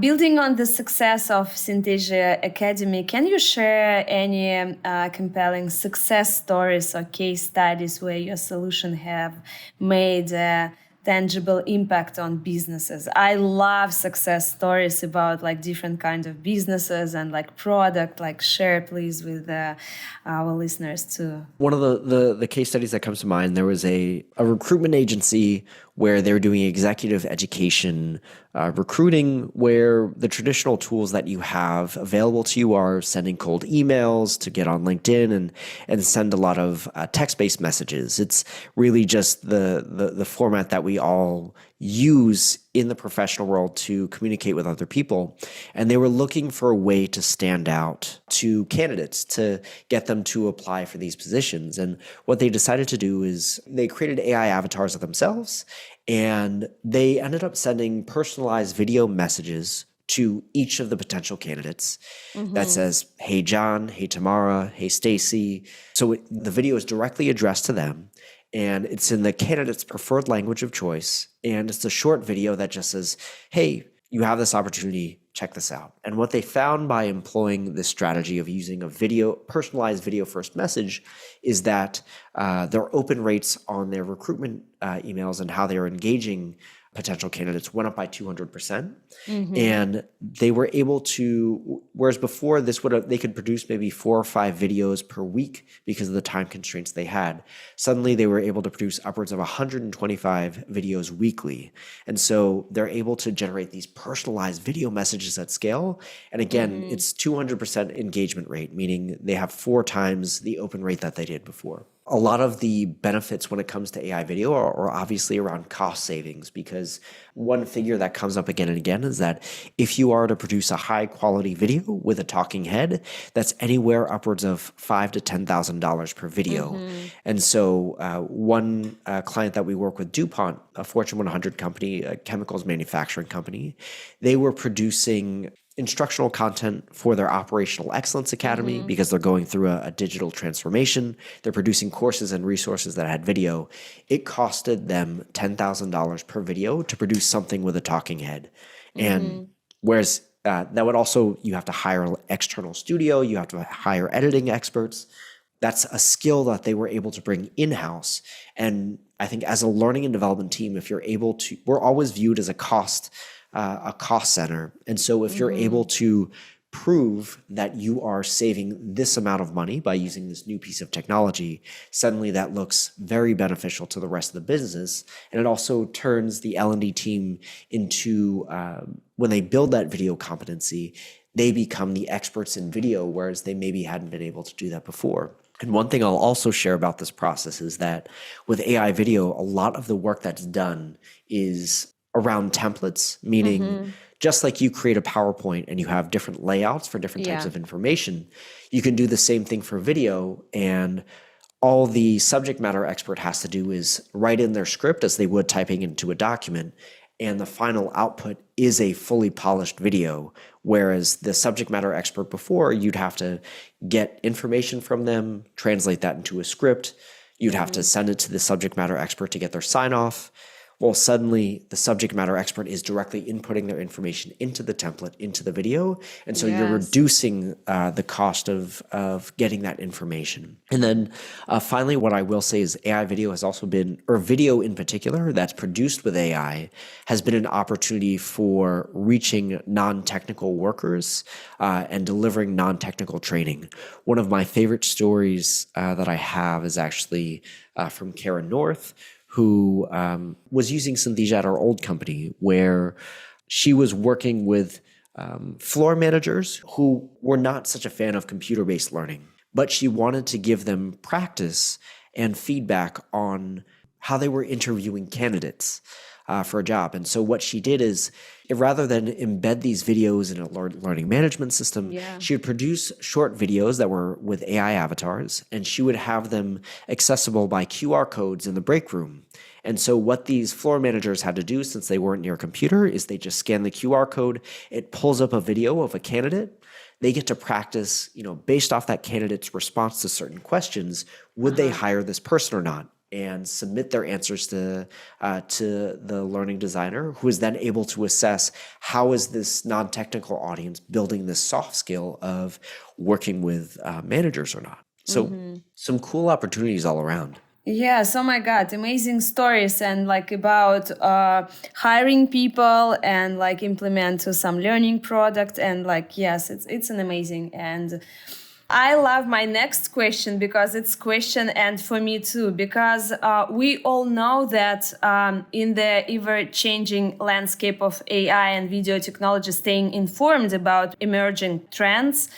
building on the success of Synthesia Academy, can you share any compelling success stories or case studies where your solution have made a tangible impact on businesses? I love success stories about like different kinds of businesses and like product. Like share please with our listeners too. One of the case studies that comes to mind, there was a recruitment agency where they were doing executive education recruiting, where the traditional tools that you have available to you are sending cold emails to get on LinkedIn and send a lot of text-based messages. It's really just the format that we all use in the professional world to communicate with other people. And they were looking for a way to stand out to candidates, to get them to apply for these positions. And what they decided to do is they created AI avatars of themselves, and they ended up sending personalized video messages to each of the potential candidates that says, "Hey John, hey Tamara, hey Stacy." So the video is directly addressed to them, and it's in the candidate's preferred language of choice. And it's a short video that just says, "Hey, you have this opportunity, check this out." And what they found by employing this strategy of using a personalized video first message is that their open rates on their recruitment emails and how they are engaging potential candidates went up by 200%. And they were able to, whereas before they could produce maybe 4 or 5 videos per week because of the time constraints they had. Suddenly they were able to produce upwards of 125 videos weekly. And so they're able to generate these personalized video messages at scale. And again, it's 200% engagement rate, meaning they have 4 times the open rate that they did before. A lot of the benefits when it comes to AI video are obviously around cost savings, because one figure that comes up again and again is that if you are to produce a high quality video with a talking head, that's anywhere upwards of $5,000 to $10,000 per video. And so one client that we work with, DuPont, a Fortune 100 company, a chemicals manufacturing company, they were producing instructional content for their Operational Excellence Academy because they're going through a digital transformation. They're producing courses and resources that had video. It costed them $10,000 per video to produce something with a talking head. And whereas that would also, you have to hire an external studio, you have to hire editing experts. That's a skill that they were able to bring in-house. And I think as a learning and development team, if you're able to, we're always viewed as a cost center. And so if you're able to prove that you are saving this amount of money by using this new piece of technology, suddenly that looks very beneficial to the rest of the business. And it also turns the L&D team into, when they build that video competency, they become the experts in video, whereas they maybe hadn't been able to do that before. And one thing I'll also share about this process is that with AI video, a lot of the work that's done is around templates, meaning just like you create a PowerPoint and you have different layouts for different types of information, you can do the same thing for video. And all the subject matter expert has to do is write in their script as they would typing into a document. And the final output is a fully polished video. Whereas the subject matter expert before, you'd have to get information from them, translate that into a script. You'd have to send it to the subject matter expert to get their sign off. Well, suddenly the subject matter expert is directly inputting their information into the template, into the video. And so you're reducing the cost of getting that information. And then finally, what I will say is AI video has also been, or video in particular that's produced with AI, has been an opportunity for reaching non-technical workers and delivering non-technical training. One of my favorite stories that I have is actually from Karen North, who was using Synthesia at our old company, where she was working with floor managers who were not such a fan of computer-based learning, but she wanted to give them practice and feedback on how they were interviewing candidates for a job. And so what she did is, rather than embed these videos in a learning management system, she would produce short videos that were with AI avatars, and she would have them accessible by QR codes in the break room. And so what these floor managers had to do, since they weren't near a computer, is they just scan the QR code. It pulls up a video of a candidate. They get to practice, based off that candidate's response to certain questions, would they hire this person or not? And submit their answers to the learning designer, who is then able to assess how is this non-technical audience building this soft skill of working with managers or not. So some cool opportunities all around. Yes, oh my God, amazing stories and about hiring people and implement some learning product and yes, it's an amazing. And I love my next question because it's question and for me too, because we all know that in the ever-changing landscape of AI and video technology, staying informed about emerging trends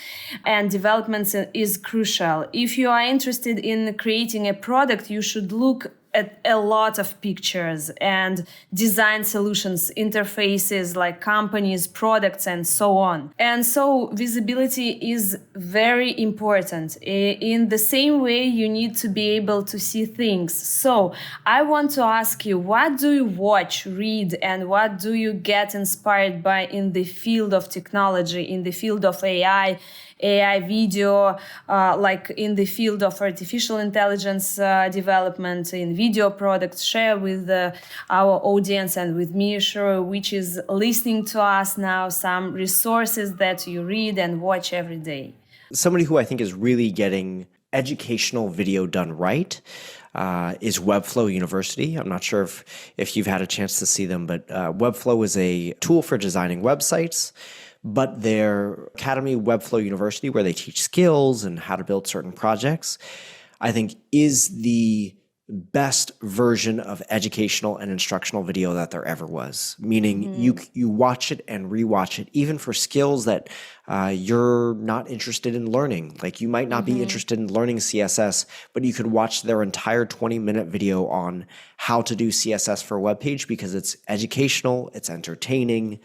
and developments is crucial. If you are interested in creating a product, you should look at a lot of pictures and design solutions, interfaces like companies, products, and so on. And so visibility is very important. In the same way, you need to be able to see things. So I want to ask you, what do you watch, read, and what do you get inspired by in the field of technology, in the field of AI video, in the field of artificial intelligence development, in video products? Share with our audience and with me, sure, which is listening to us now, some resources that you read and watch every day. Somebody who I think is really getting educational video done right is Webflow University. I'm not sure if you've had a chance to see them, but Webflow is a tool for designing websites. But their academy, Webflow University, where they teach skills and how to build certain projects, I think is the best version of educational and instructional video that there ever was. Meaning you watch it and rewatch it, even for skills that you're not interested in learning. Like you might not be interested in learning CSS, but you could watch their entire 20-minute video on how to do CSS for a web page because it's educational, it's entertaining,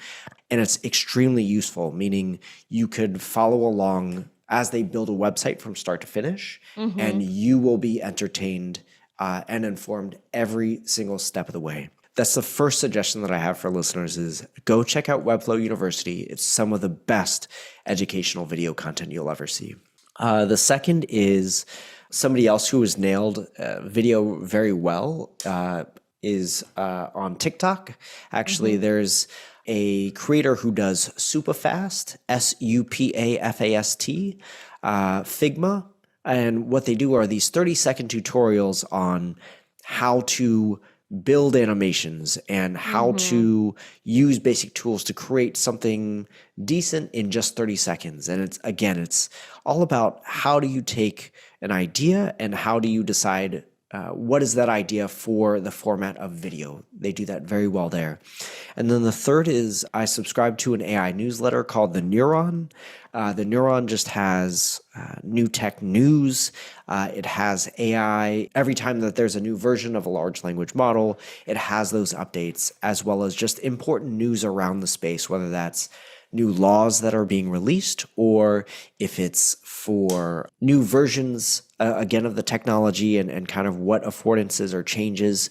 and it's extremely useful, meaning you could follow along as they build a website from start to finish, and you will be entertained and informed every single step of the way. That's the first suggestion that I have for listeners is go check out Webflow University. It's some of the best educational video content you'll ever see. The second is somebody else who has nailed video very well is on TikTok. Actually, there's a creator who does Supafast, Supafast, Figma. And what they do are these 30-second tutorials on how to build animations and how to use basic tools to create something decent in just 30 seconds. And it's all about how do you take an idea and how do you decide what is that idea for the format of video. They do that very well there. And then the third is I subscribe to an AI newsletter called The Neuron. The Neuron just has new tech news. It has AI. Every time that there's a new version of a large language model, it has those updates, as well as just important news around the space, whether that's new laws that are being released, or if it's for new versions, again, of the technology and kind of what affordances or changes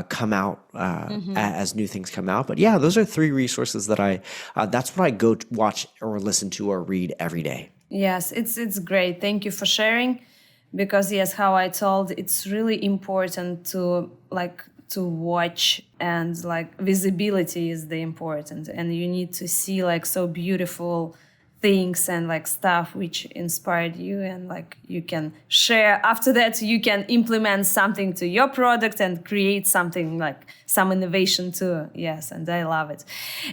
come out as new things come out. But yeah, those are three resources that that's what I go to watch or listen to or read every day. Yes, it's great. Thank you for sharing. Because yes, how I told, it's really important to watch, and visibility is the important, and you need to see so beautiful things and stuff which inspired you, and you can share. After that, you can implement something to your product and create something some innovation too. Yes, and I love it.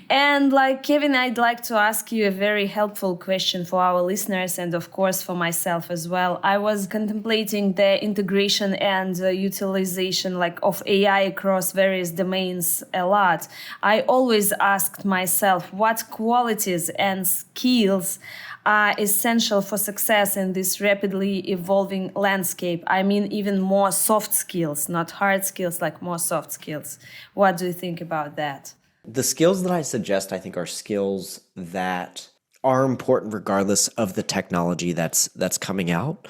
And Kevin, I'd like to ask you a very helpful question for our listeners, and of course for myself as well. I was contemplating the integration and utilization of AI across various domains a lot. I always asked myself what qualities and skills are essential for success in this rapidly evolving landscape. I mean, even more soft skills, not hard skills, more soft skills. What do you think about that? The skills that I suggest, I think, are skills that are important regardless of the technology that's coming out.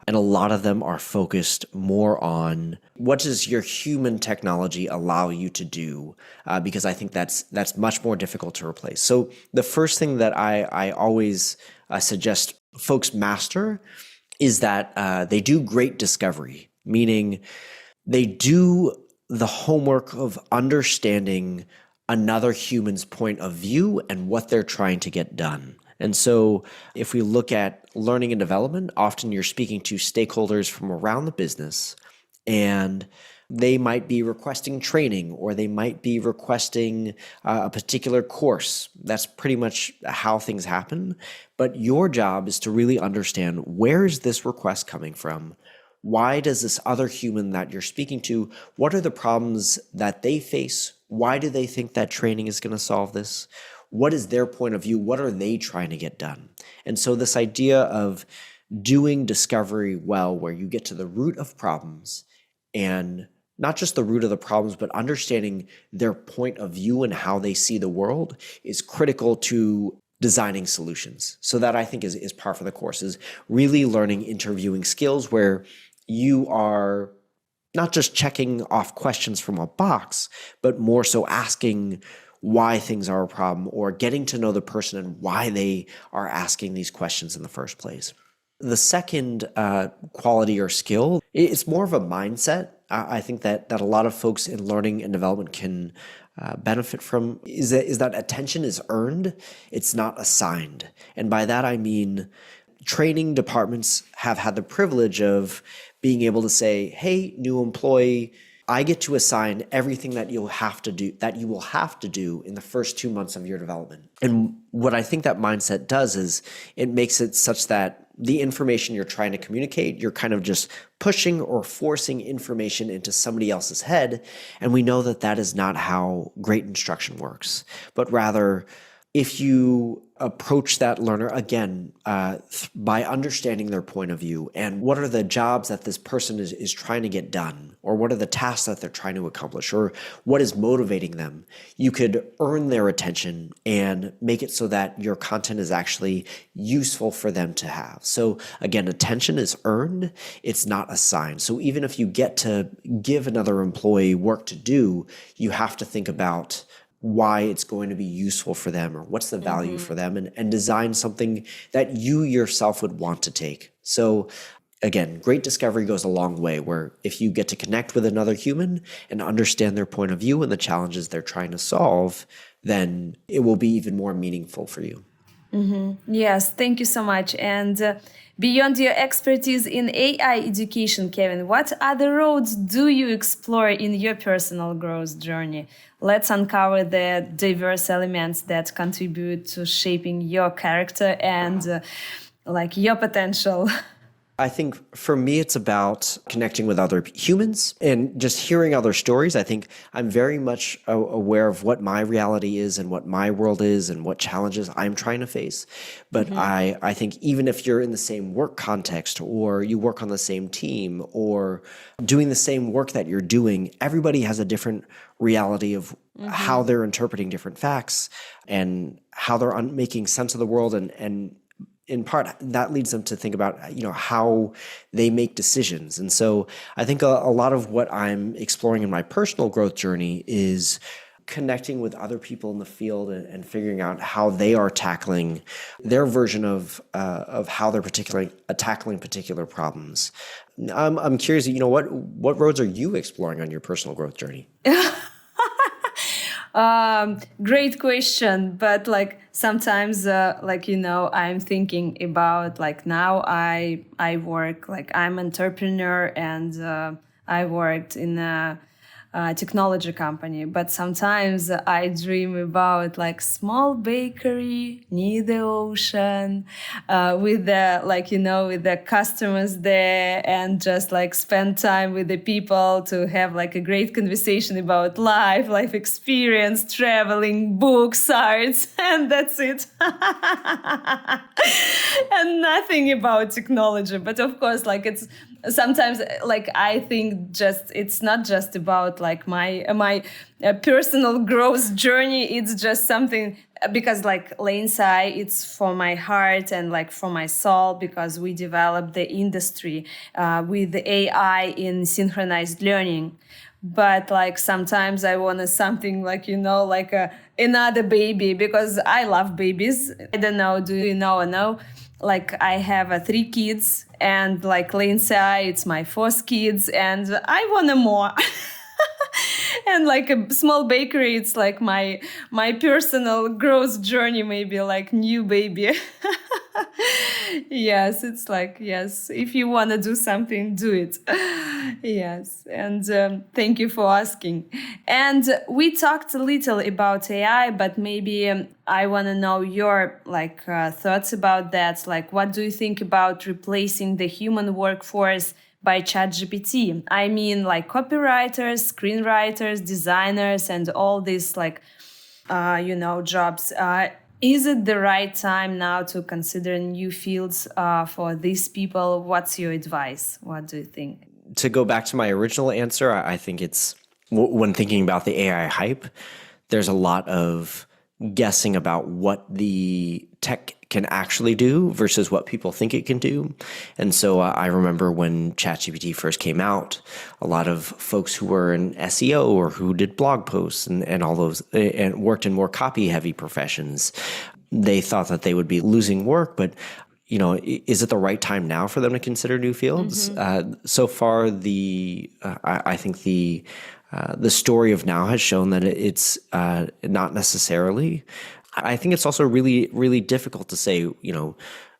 And a lot of them are focused more on what does your human technology allow you to do, because I think that's much more difficult to replace. So the first thing that I always suggest folks master is that they do great discovery, meaning they do the homework of understanding another human's point of view and what they're trying to get done. And so if we look at learning and development, often you're speaking to stakeholders from around the business, and they might be requesting training, or they might be requesting a particular course. That's pretty much how things happen. But your job is to really understand, where is this request coming from? Why does this other human that you're speaking to, what are the problems that they face? Why do they think that training is going to solve this? What is their point of view? What are they trying to get done? And so this idea of doing discovery well, where you get to the root of problems, and not just the root of the problems, but understanding their point of view and how they see the world, is critical to designing solutions. So that, I think, is part of the course, is really learning interviewing skills, where you are not just checking off questions from a box, but more so asking why things are a problem, or getting to know the person and why they are asking these questions in the first place. The second quality or skill, it's more of a mindset. I think that a lot of folks in learning and development can benefit from is that attention is earned, it's not assigned. And by that I mean training departments have had the privilege of being able to say, hey, new employee, I get to assign everything that you will have to do in the first 2 months of your development. And what I think that mindset does is it makes it such that the information you're trying to communicate, you're kind of just pushing or forcing information into somebody else's head. And we know that is not how great instruction works, but rather, if you approach that learner, again, by understanding their point of view and what are the jobs that this person is trying to get done, or what are the tasks that they're trying to accomplish, or what is motivating them, you could earn their attention and make it so that your content is actually useful for them to have. So again, attention is earned, it's not assigned. So even if you get to give another employee work to do, you have to think about why it's going to be useful for them, or what's the value for them, and design something that you yourself would want to take. So again, great discovery goes a long way, where if you get to connect with another human and understand their point of view and the challenges they're trying to solve, then it will be even more meaningful for you. Yes, thank you so much. And beyond your expertise in AI education, Kevin, what other roads do you explore in your personal growth journey? Let's uncover the diverse elements that contribute to shaping your character and your potential. I think for me, it's about connecting with other humans and just hearing other stories. I think I'm very much aware of what my reality is and what my world is and what challenges I'm trying to face. But I think even if you're in the same work context or you work on the same team or doing the same work that you're doing, everybody has a different reality of how they're interpreting different facts and how they're making sense of the world and in part, that leads them to think about, how they make decisions. And so I think a lot of what I'm exploring in my personal growth journey is connecting with other people in the field and figuring out how they are tackling their version of how they're tackling particular problems. I'm curious, what roads are you exploring on your personal growth journey? Great question, but sometimes I'm thinking about now I work I'm entrepreneur and I worked in a technology company, but sometimes I dream about small bakery near the ocean, with the with the customers there, and just spend time with the people to have a great conversation about life experience, traveling, books, arts, and that's it. And nothing about technology, but of course it's sometimes I think just it's not just about my personal growth journey. It's just something because Lane Sci, it's for my heart and for my soul, because we developed the industry with the AI in synchronized learning. But sometimes I want something another baby, because I love babies. I don't know, do you know or no? I have 3 kids, and Lane Sci, it's my 4th kids, and I want more. And a small bakery, it's my personal growth journey, maybe new baby. Yes, it's yes, if you want to do something, do it. Yes, and thank you for asking. And we talked a little about AI, but maybe I want to know your thoughts about that. What do you think about replacing the human workforce by ChatGPT? I mean, copywriters, screenwriters, designers, and all these jobs. Is it the right time now to consider new fields for these people? What's your advice? What do you think? To go back to my original answer, I think it's when thinking about the AI hype, there's a lot of guessing about what the tech can actually do versus what people think it can do. And so I remember when ChatGPT first came out, a lot of folks who were in SEO or who did blog posts and all those and worked in more copy heavy professions, they thought that they would be losing work. But is it the right time now for them to consider new fields? So far, I think the story of now has shown that it's not necessarily. I think it's also really, really difficult to say,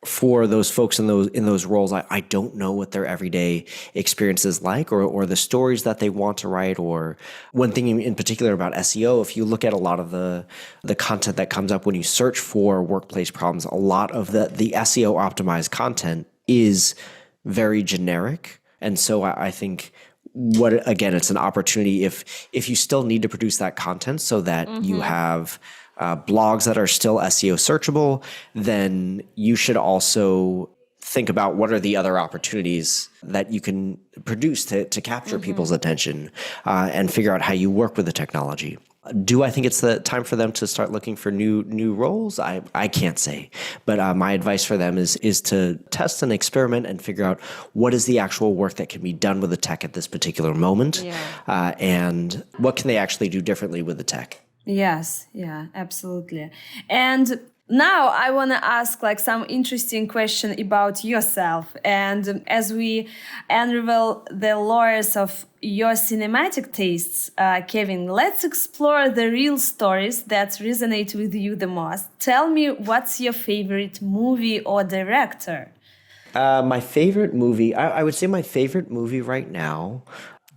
for those folks in those roles, I don't know what their everyday experience is like, or the stories that they want to write. Or one thing in particular about SEO, if you look at a lot of the content that comes up when you search for workplace problems, a lot of the SEO optimized content is very generic. And so I think it's an opportunity if you still need to produce that content so that you have blogs that are still SEO searchable, then you should also think about what are the other opportunities that you can produce to capture people's attention and figure out how you work with the technology. Do I think it's the time for them to start looking for new roles? I can't say, but my advice for them is to test and experiment and figure out what is the actual work that can be done with the tech at this particular moment, and what can they actually do differently with the tech. Yes, yeah, absolutely. And Now I want to ask like some interesting question about yourself. And as we unravel the layers of your cinematic tastes, Kevin, let's explore the real stories that resonate with you the most. Tell me, what's your favorite movie or director? My favorite movie, I would say my favorite movie right now,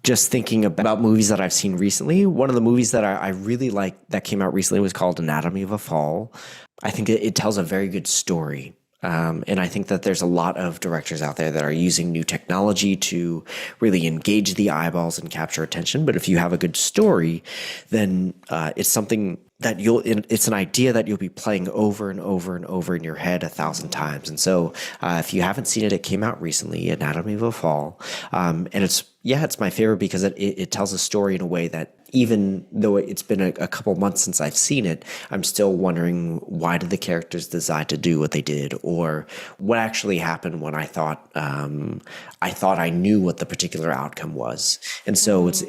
just thinking about movies that I've seen recently, one of the movies that I really liked that came out recently was called Anatomy of a Fall. I think it tells a very good story. And I think that there's a lot of directors out there that are using new technology to really engage the eyeballs and capture attention. But if you have a good story, then it's something that it's an idea that you'll be playing over and over and over in your head 1,000 times. And so if you haven't seen it, it came out recently, Anatomy of a Fall. And it's my favorite because it tells a story in a way that even though it's been a couple months since I've seen it, I'm still wondering, why did the characters decide to do what they did, or what actually happened when I thought I knew what the particular outcome was. And so it's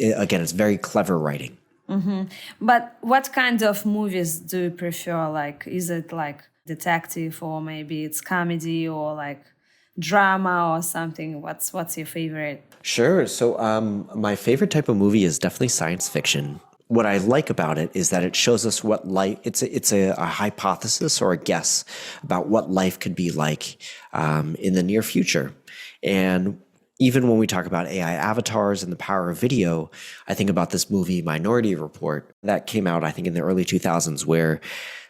very clever writing. Mm-hmm. But what kind of movies do you prefer? Like, is it like detective, or maybe it's comedy, or like drama or something? What's your favorite? Sure. So my favorite type of movie is definitely science fiction. What I like about it is that it shows us what life, it's a hypothesis or a guess about what life could be like in the near future. And even when we talk about AI avatars and the power of video, I think about this movie Minority Report that came out, I think, in the early 2000s, where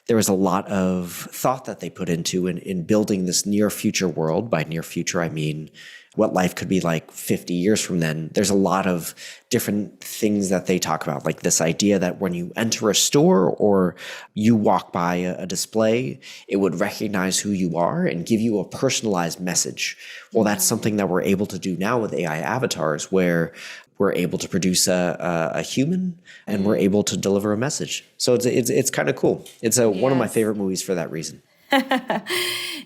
there was a lot of thought that they put into in building this near future world. By near future, I mean what life could be like 50 years from then. There's a lot of different things that they talk about, like this idea that when you enter a store or you walk by a display, it would recognize who you are and give you a personalized message. Well, that's something that we're able to do now with AI avatars, where we're able to produce a human and we're able to deliver a message. So it's kind of cool. It's one of my favorite movies for that reason.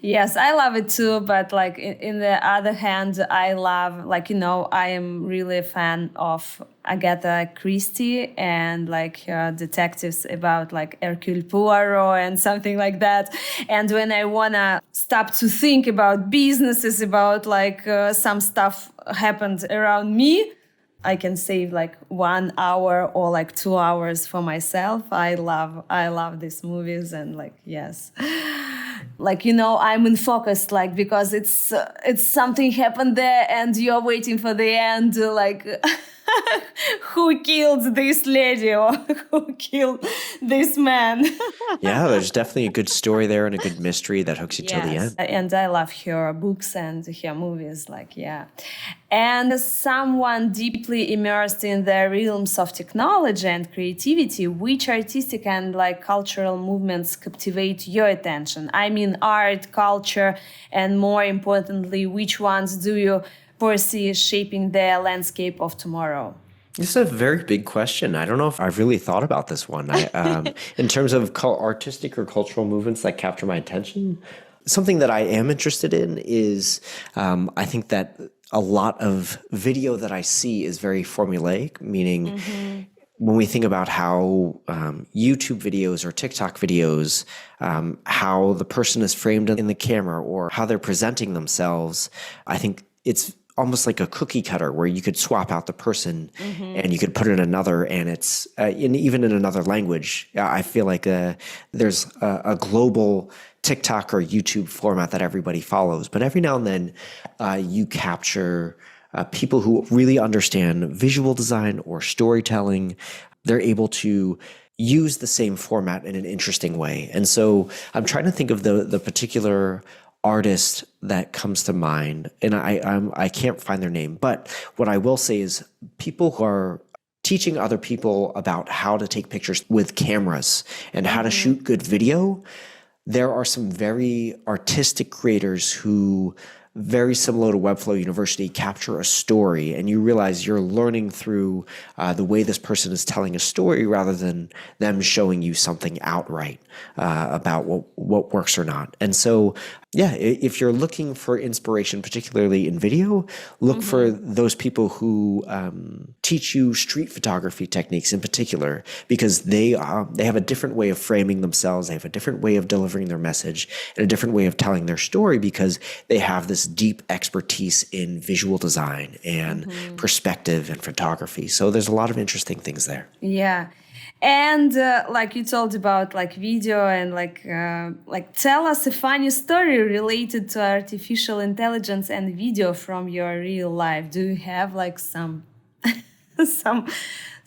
Yes, I love it too. But like in the other hand, I love, like, I am really a fan of Agatha Christie and like her detectives about like Hercule Poirot and something like that. And when I want to stop to think about businesses, about like some stuff happened around me, I can save like 1 hour or like 2 hours for myself. I love these movies, and like, yes, like, I'm in focus, like, because it's something happened there and you're waiting for the end, like who killed this lady or who killed this man. Yeah, there's definitely a good story there and a good mystery that hooks you till the end. And I love her books and her movies, like, yeah. And as someone deeply immersed in the realms of technology and creativity, which artistic and like cultural movements captivate your attention? I mean, art, culture, and more importantly, which ones do you foresee shaping the landscape of tomorrow? This is a very big question. I don't know if I've really thought about this one. In terms of artistic or cultural movements that capture my attention, something that I am interested in is I think that a lot of video that I see is very formulaic, meaning when we think about how YouTube videos or TikTok videos, how the person is framed in the camera or how they're presenting themselves, I think it's almost like a cookie cutter where you could swap out the person and you could put in another, and it's even in another language. I feel like there's a global TikTok or YouTube format that everybody follows, but every now and then you capture people who really understand visual design or storytelling. They're able to use the same format in an interesting way. And so I'm trying to think of the particular artist that comes to mind, and I can't find their name, but what I will say is people who are teaching other people about how to take pictures with cameras and how to shoot good video. There are some very artistic creators who, very similar to Webflow University, capture a story, and you realize you're learning through the way this person is telling a story rather than them showing you something outright about what works or not. And so Yeah, if you're looking for inspiration, particularly in video, look for those people who teach you street photography techniques in particular, because they have a different way of framing themselves. They have a different way of delivering their message and a different way of telling their story, because they have this deep expertise in visual design and perspective and photography. So there's a lot of interesting things there. Yeah. And like you told about like video and like tell us a funny story related to artificial intelligence and video from your real life. Do you have like some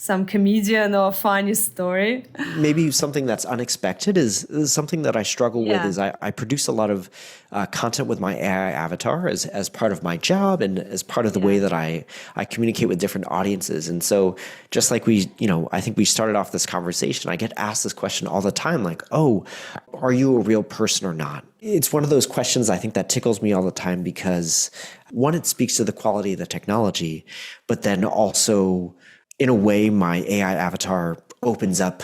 some comedian or funny story? Maybe something that's unexpected is something that I struggle with. Is I produce a lot of content with my AI avatar as part of my job and as part of the way that I communicate with different audiences. And so just like I think we started off this conversation, I get asked this question all the time, like, oh, are you a real person or not? It's one of those questions I think that tickles me all the time, because one, it speaks to the quality of the technology, but then also in a way, my AI avatar opens up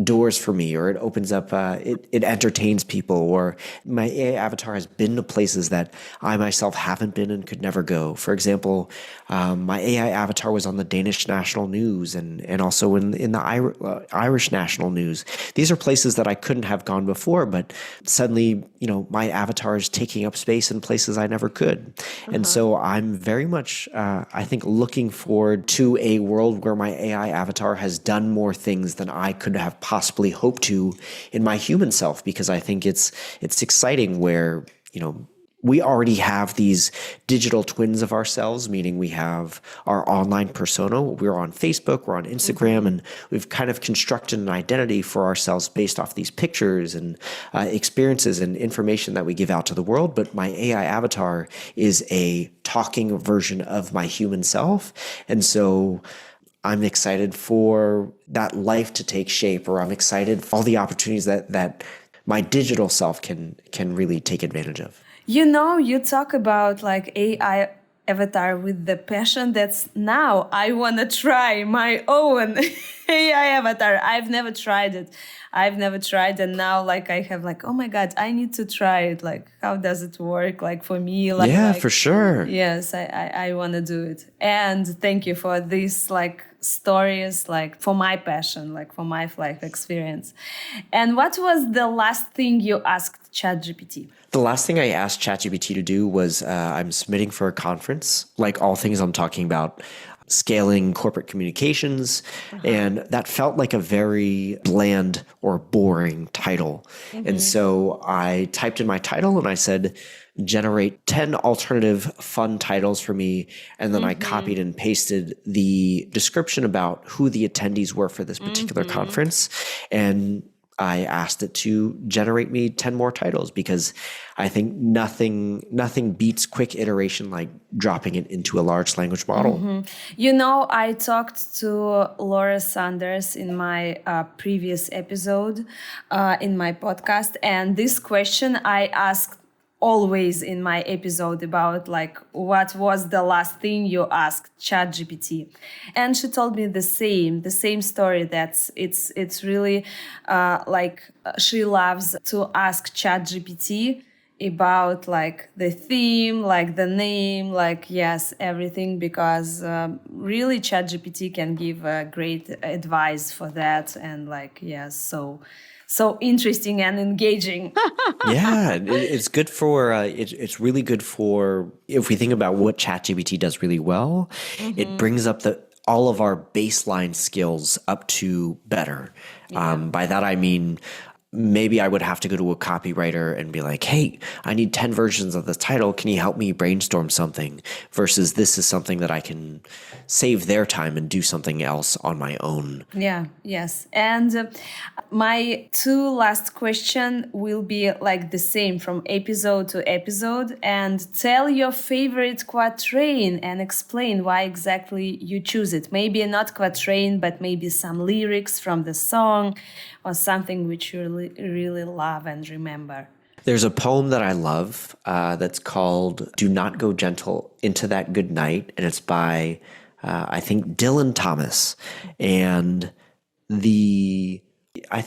doors for me, or it opens up, it entertains people, or my AI avatar has been to places that I myself haven't been and could never go. For example, my AI avatar was on the Danish national news and also in the Irish national news. These are places that I couldn't have gone before, but suddenly, my avatar is taking up space in places I never could. And so I'm very much, I think, looking forward to a world where my AI avatar has done more things than I could have possibly hoped to in my human self, because I think it's exciting where, we already have these digital twins of ourselves, meaning we have our online persona. We're on Facebook, we're on Instagram, and we've kind of constructed an identity for ourselves based off these pictures and experiences and information that we give out to the world. But my AI avatar is a talking version of my human self. And so I'm excited for that life to take shape, or I'm excited for all the opportunities that my digital self can really take advantage of. You talk about like AI avatar with the passion that's now I want to try my own AI avatar. I've never tried it. And now like I have like, oh my God, I need to try it. Like, how does it work? Like for me, For sure. Yes, I want to do it. And thank you for these like stories, like for my passion, like for my life experience. And what was the last thing you asked ChatGPT? The last thing I asked ChatGPT to do was I'm submitting for a conference, like all things I'm talking about, scaling corporate communications. And that felt like a very bland or boring title. And so I typed in my title and I said, generate 10 alternative fun titles for me. And then I copied and pasted the description about who the attendees were for this particular conference. And I asked it to generate me 10 more titles, because I think nothing beats quick iteration like dropping it into a large language model. I talked to Laura Sanders in my previous episode in my podcast, and this question I asked always in my episode about like what was the last thing you asked ChatGPT, and she told me the same story, that it's really she loves to ask ChatGPT about like the theme, like the name, like yes, everything, because really ChatGPT can give great advice for that, and like yes, so interesting and engaging. Yeah, it's good for, it's really good for, if we think about what ChatGPT does really well, it brings up all of our baseline skills up to better. By that I mean, maybe I would have to go to a copywriter and be like, hey, I need 10 versions of this title. Can you help me brainstorm something? Versus this is something that I can save their time and do something else on my own. Yeah, yes. And my two last question will be like the same from episode to episode. And tell your favorite quatrain and explain why exactly you choose it. Maybe not quatrain, but maybe some lyrics from the song or something which you really love and remember. There's a poem that I love that's called Do Not Go Gentle Into That Good Night. And it's by, I think, Dylan Thomas. And there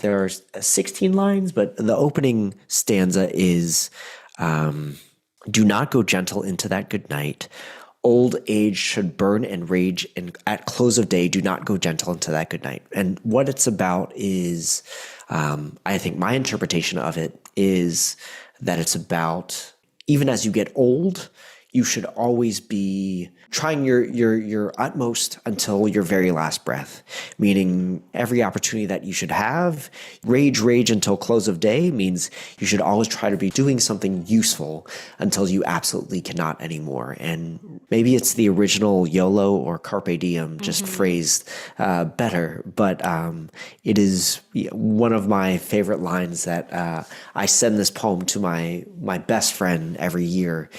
are 16 lines, but the opening stanza is, Do not go gentle into that good night. Old age should burn and rage, and at close of day, do not go gentle into that good night. And what it's about is, I think my interpretation of it is that it's about, even as you get old, you should always be trying your utmost until your very last breath, meaning every opportunity that you should have. Rage until close of day means you should always try to be doing something useful until you absolutely cannot anymore. And maybe it's the original YOLO or Carpe Diem, just phrased better, but it is one of my favorite lines that I send this poem to my best friend every year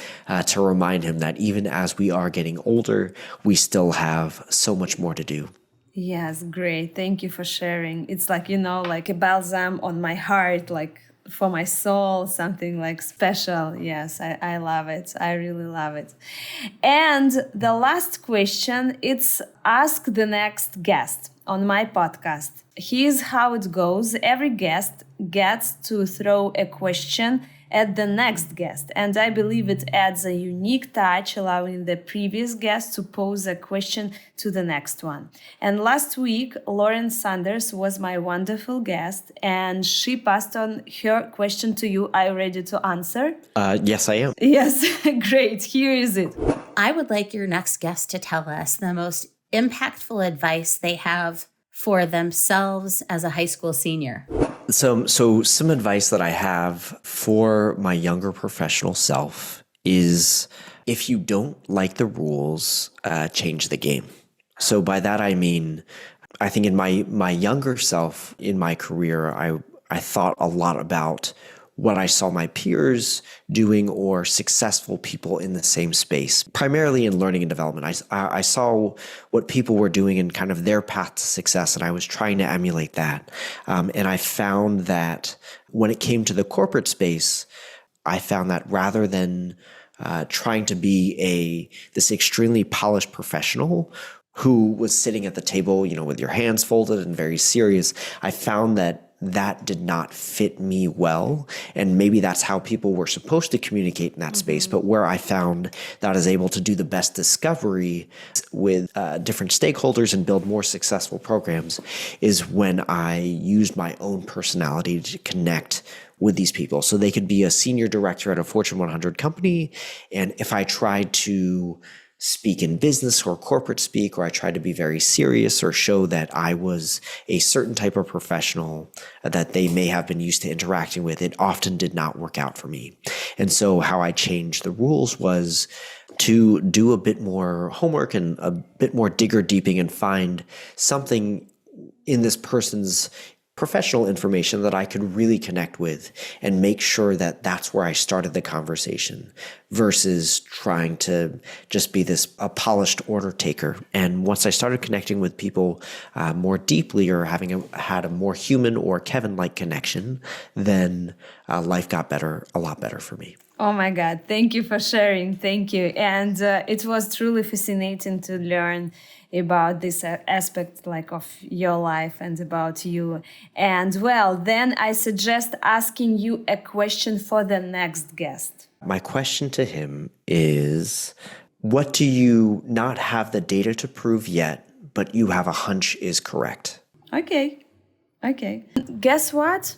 to remind him that even as we are getting older, we still have so much more to do. Yes, great. Thank you for sharing. It's like, like a balsam on my heart, like for my soul, something like special. Yes, I love it. I really love it. And the last question, it's ask the next guest on my podcast. Here's how it goes. Every guest gets to throw a question at the next guest, and I believe it adds a unique touch, allowing the previous guest to pose a question to the next one. And last week, Lauren Sanders was my wonderful guest, and she passed on her question to you. Are you ready to answer? Yes, I am. Yes, great. Here is it. I would like your next guest to tell us the most impactful advice they have for themselves as a high school senior. So some advice that I have for my younger professional self is, if you don't like the rules, change the game. So by that I mean, I think in my younger self in my career, I thought a lot about what I saw my peers doing or successful people in the same space, primarily in learning and development. I saw what people were doing in kind of their path to success, and I was trying to emulate that. And I found that when it came to the corporate space, I found that rather than trying to be this extremely polished professional who was sitting at the table, with your hands folded and very serious, I found that did not fit me well. And maybe that's how people were supposed to communicate in that space. But where I found that I was able to do the best discovery with different stakeholders and build more successful programs is when I used my own personality to connect with these people. So they could be a senior director at a Fortune 100 company. And if I tried to speak in business or corporate speak, or I tried to be very serious or show that I was a certain type of professional that they may have been used to interacting with, it often did not work out for me. And so how I changed the rules was to do a bit more homework and a bit more digger deeping and find something in this person's professional information that I could really connect with and make sure that that's where I started the conversation versus trying to just be a polished order taker. And once I started connecting with people more deeply or had a more human or Kevin-like connection, then life got a lot better for me. Oh my God. Thank you for sharing. Thank you. And it was truly fascinating to learn about this aspect of your life and about you. And then I suggest asking you a question for the next guest. My question to him is, what do you not have the data to prove yet, but you have a hunch is correct? Okay. Guess what?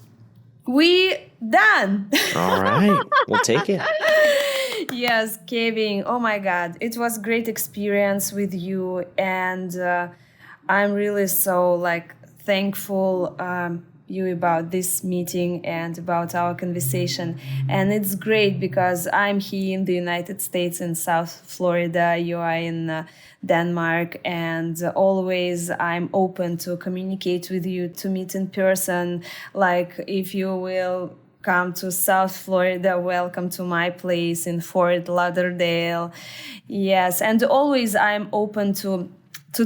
We done. All right. We'll take it. Yes, Kevin. Oh my God. It was a great experience with you. And I'm really so thankful you about this meeting and about our conversation. And it's great because I'm here in the United States in South Florida. You are in Denmark. And always I'm open to communicate with you, to meet in person. If you will come to South Florida, welcome to my place in Fort Lauderdale. Yes, and always I'm open to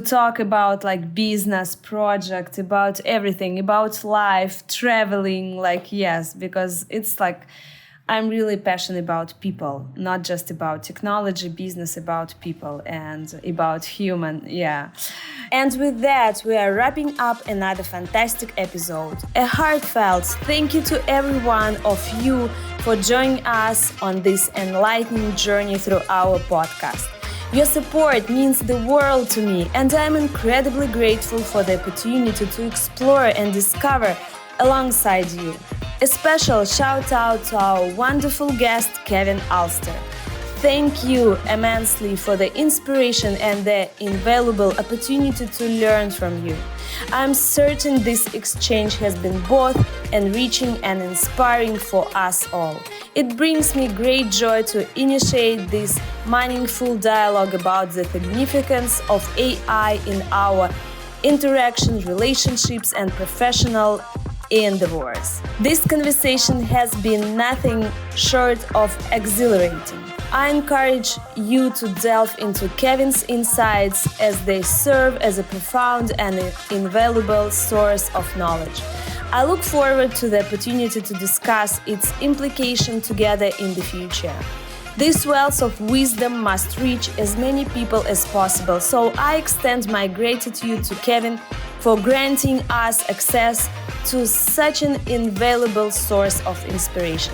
talk about business, project, about everything, about life, traveling, yes, because it's I'm really passionate about people, not just about technology, business, about people and about human. Yeah. And with that, we are wrapping up another fantastic episode. A heartfelt thank you to every one of you for joining us on this enlightening journey through our podcast. Your support means the world to me, and I'm incredibly grateful for the opportunity to explore and discover alongside you. A special shout out to our wonderful guest, Kevin Alster. Thank you immensely for the inspiration and the invaluable opportunity to learn from you. I'm certain this exchange has been both enriching and inspiring for us all. It brings me great joy to initiate this meaningful dialogue about the significance of AI in our interactions, relationships, and professional endeavors. This conversation has been nothing short of exhilarating. I encourage you to delve into Kevin's insights as they serve as a profound and invaluable source of knowledge. I look forward to the opportunity to discuss its implication together in the future. This wealth of wisdom must reach as many people as possible, so I extend my gratitude to Kevin for granting us access to such an invaluable source of inspiration.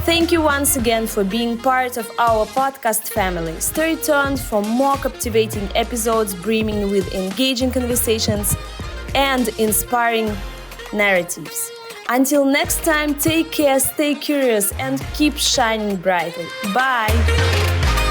Thank you once again for being part of our podcast family. Stay tuned for more captivating episodes brimming with engaging conversations and inspiring narratives. Until next time, take care, stay curious, and keep shining brightly. Bye!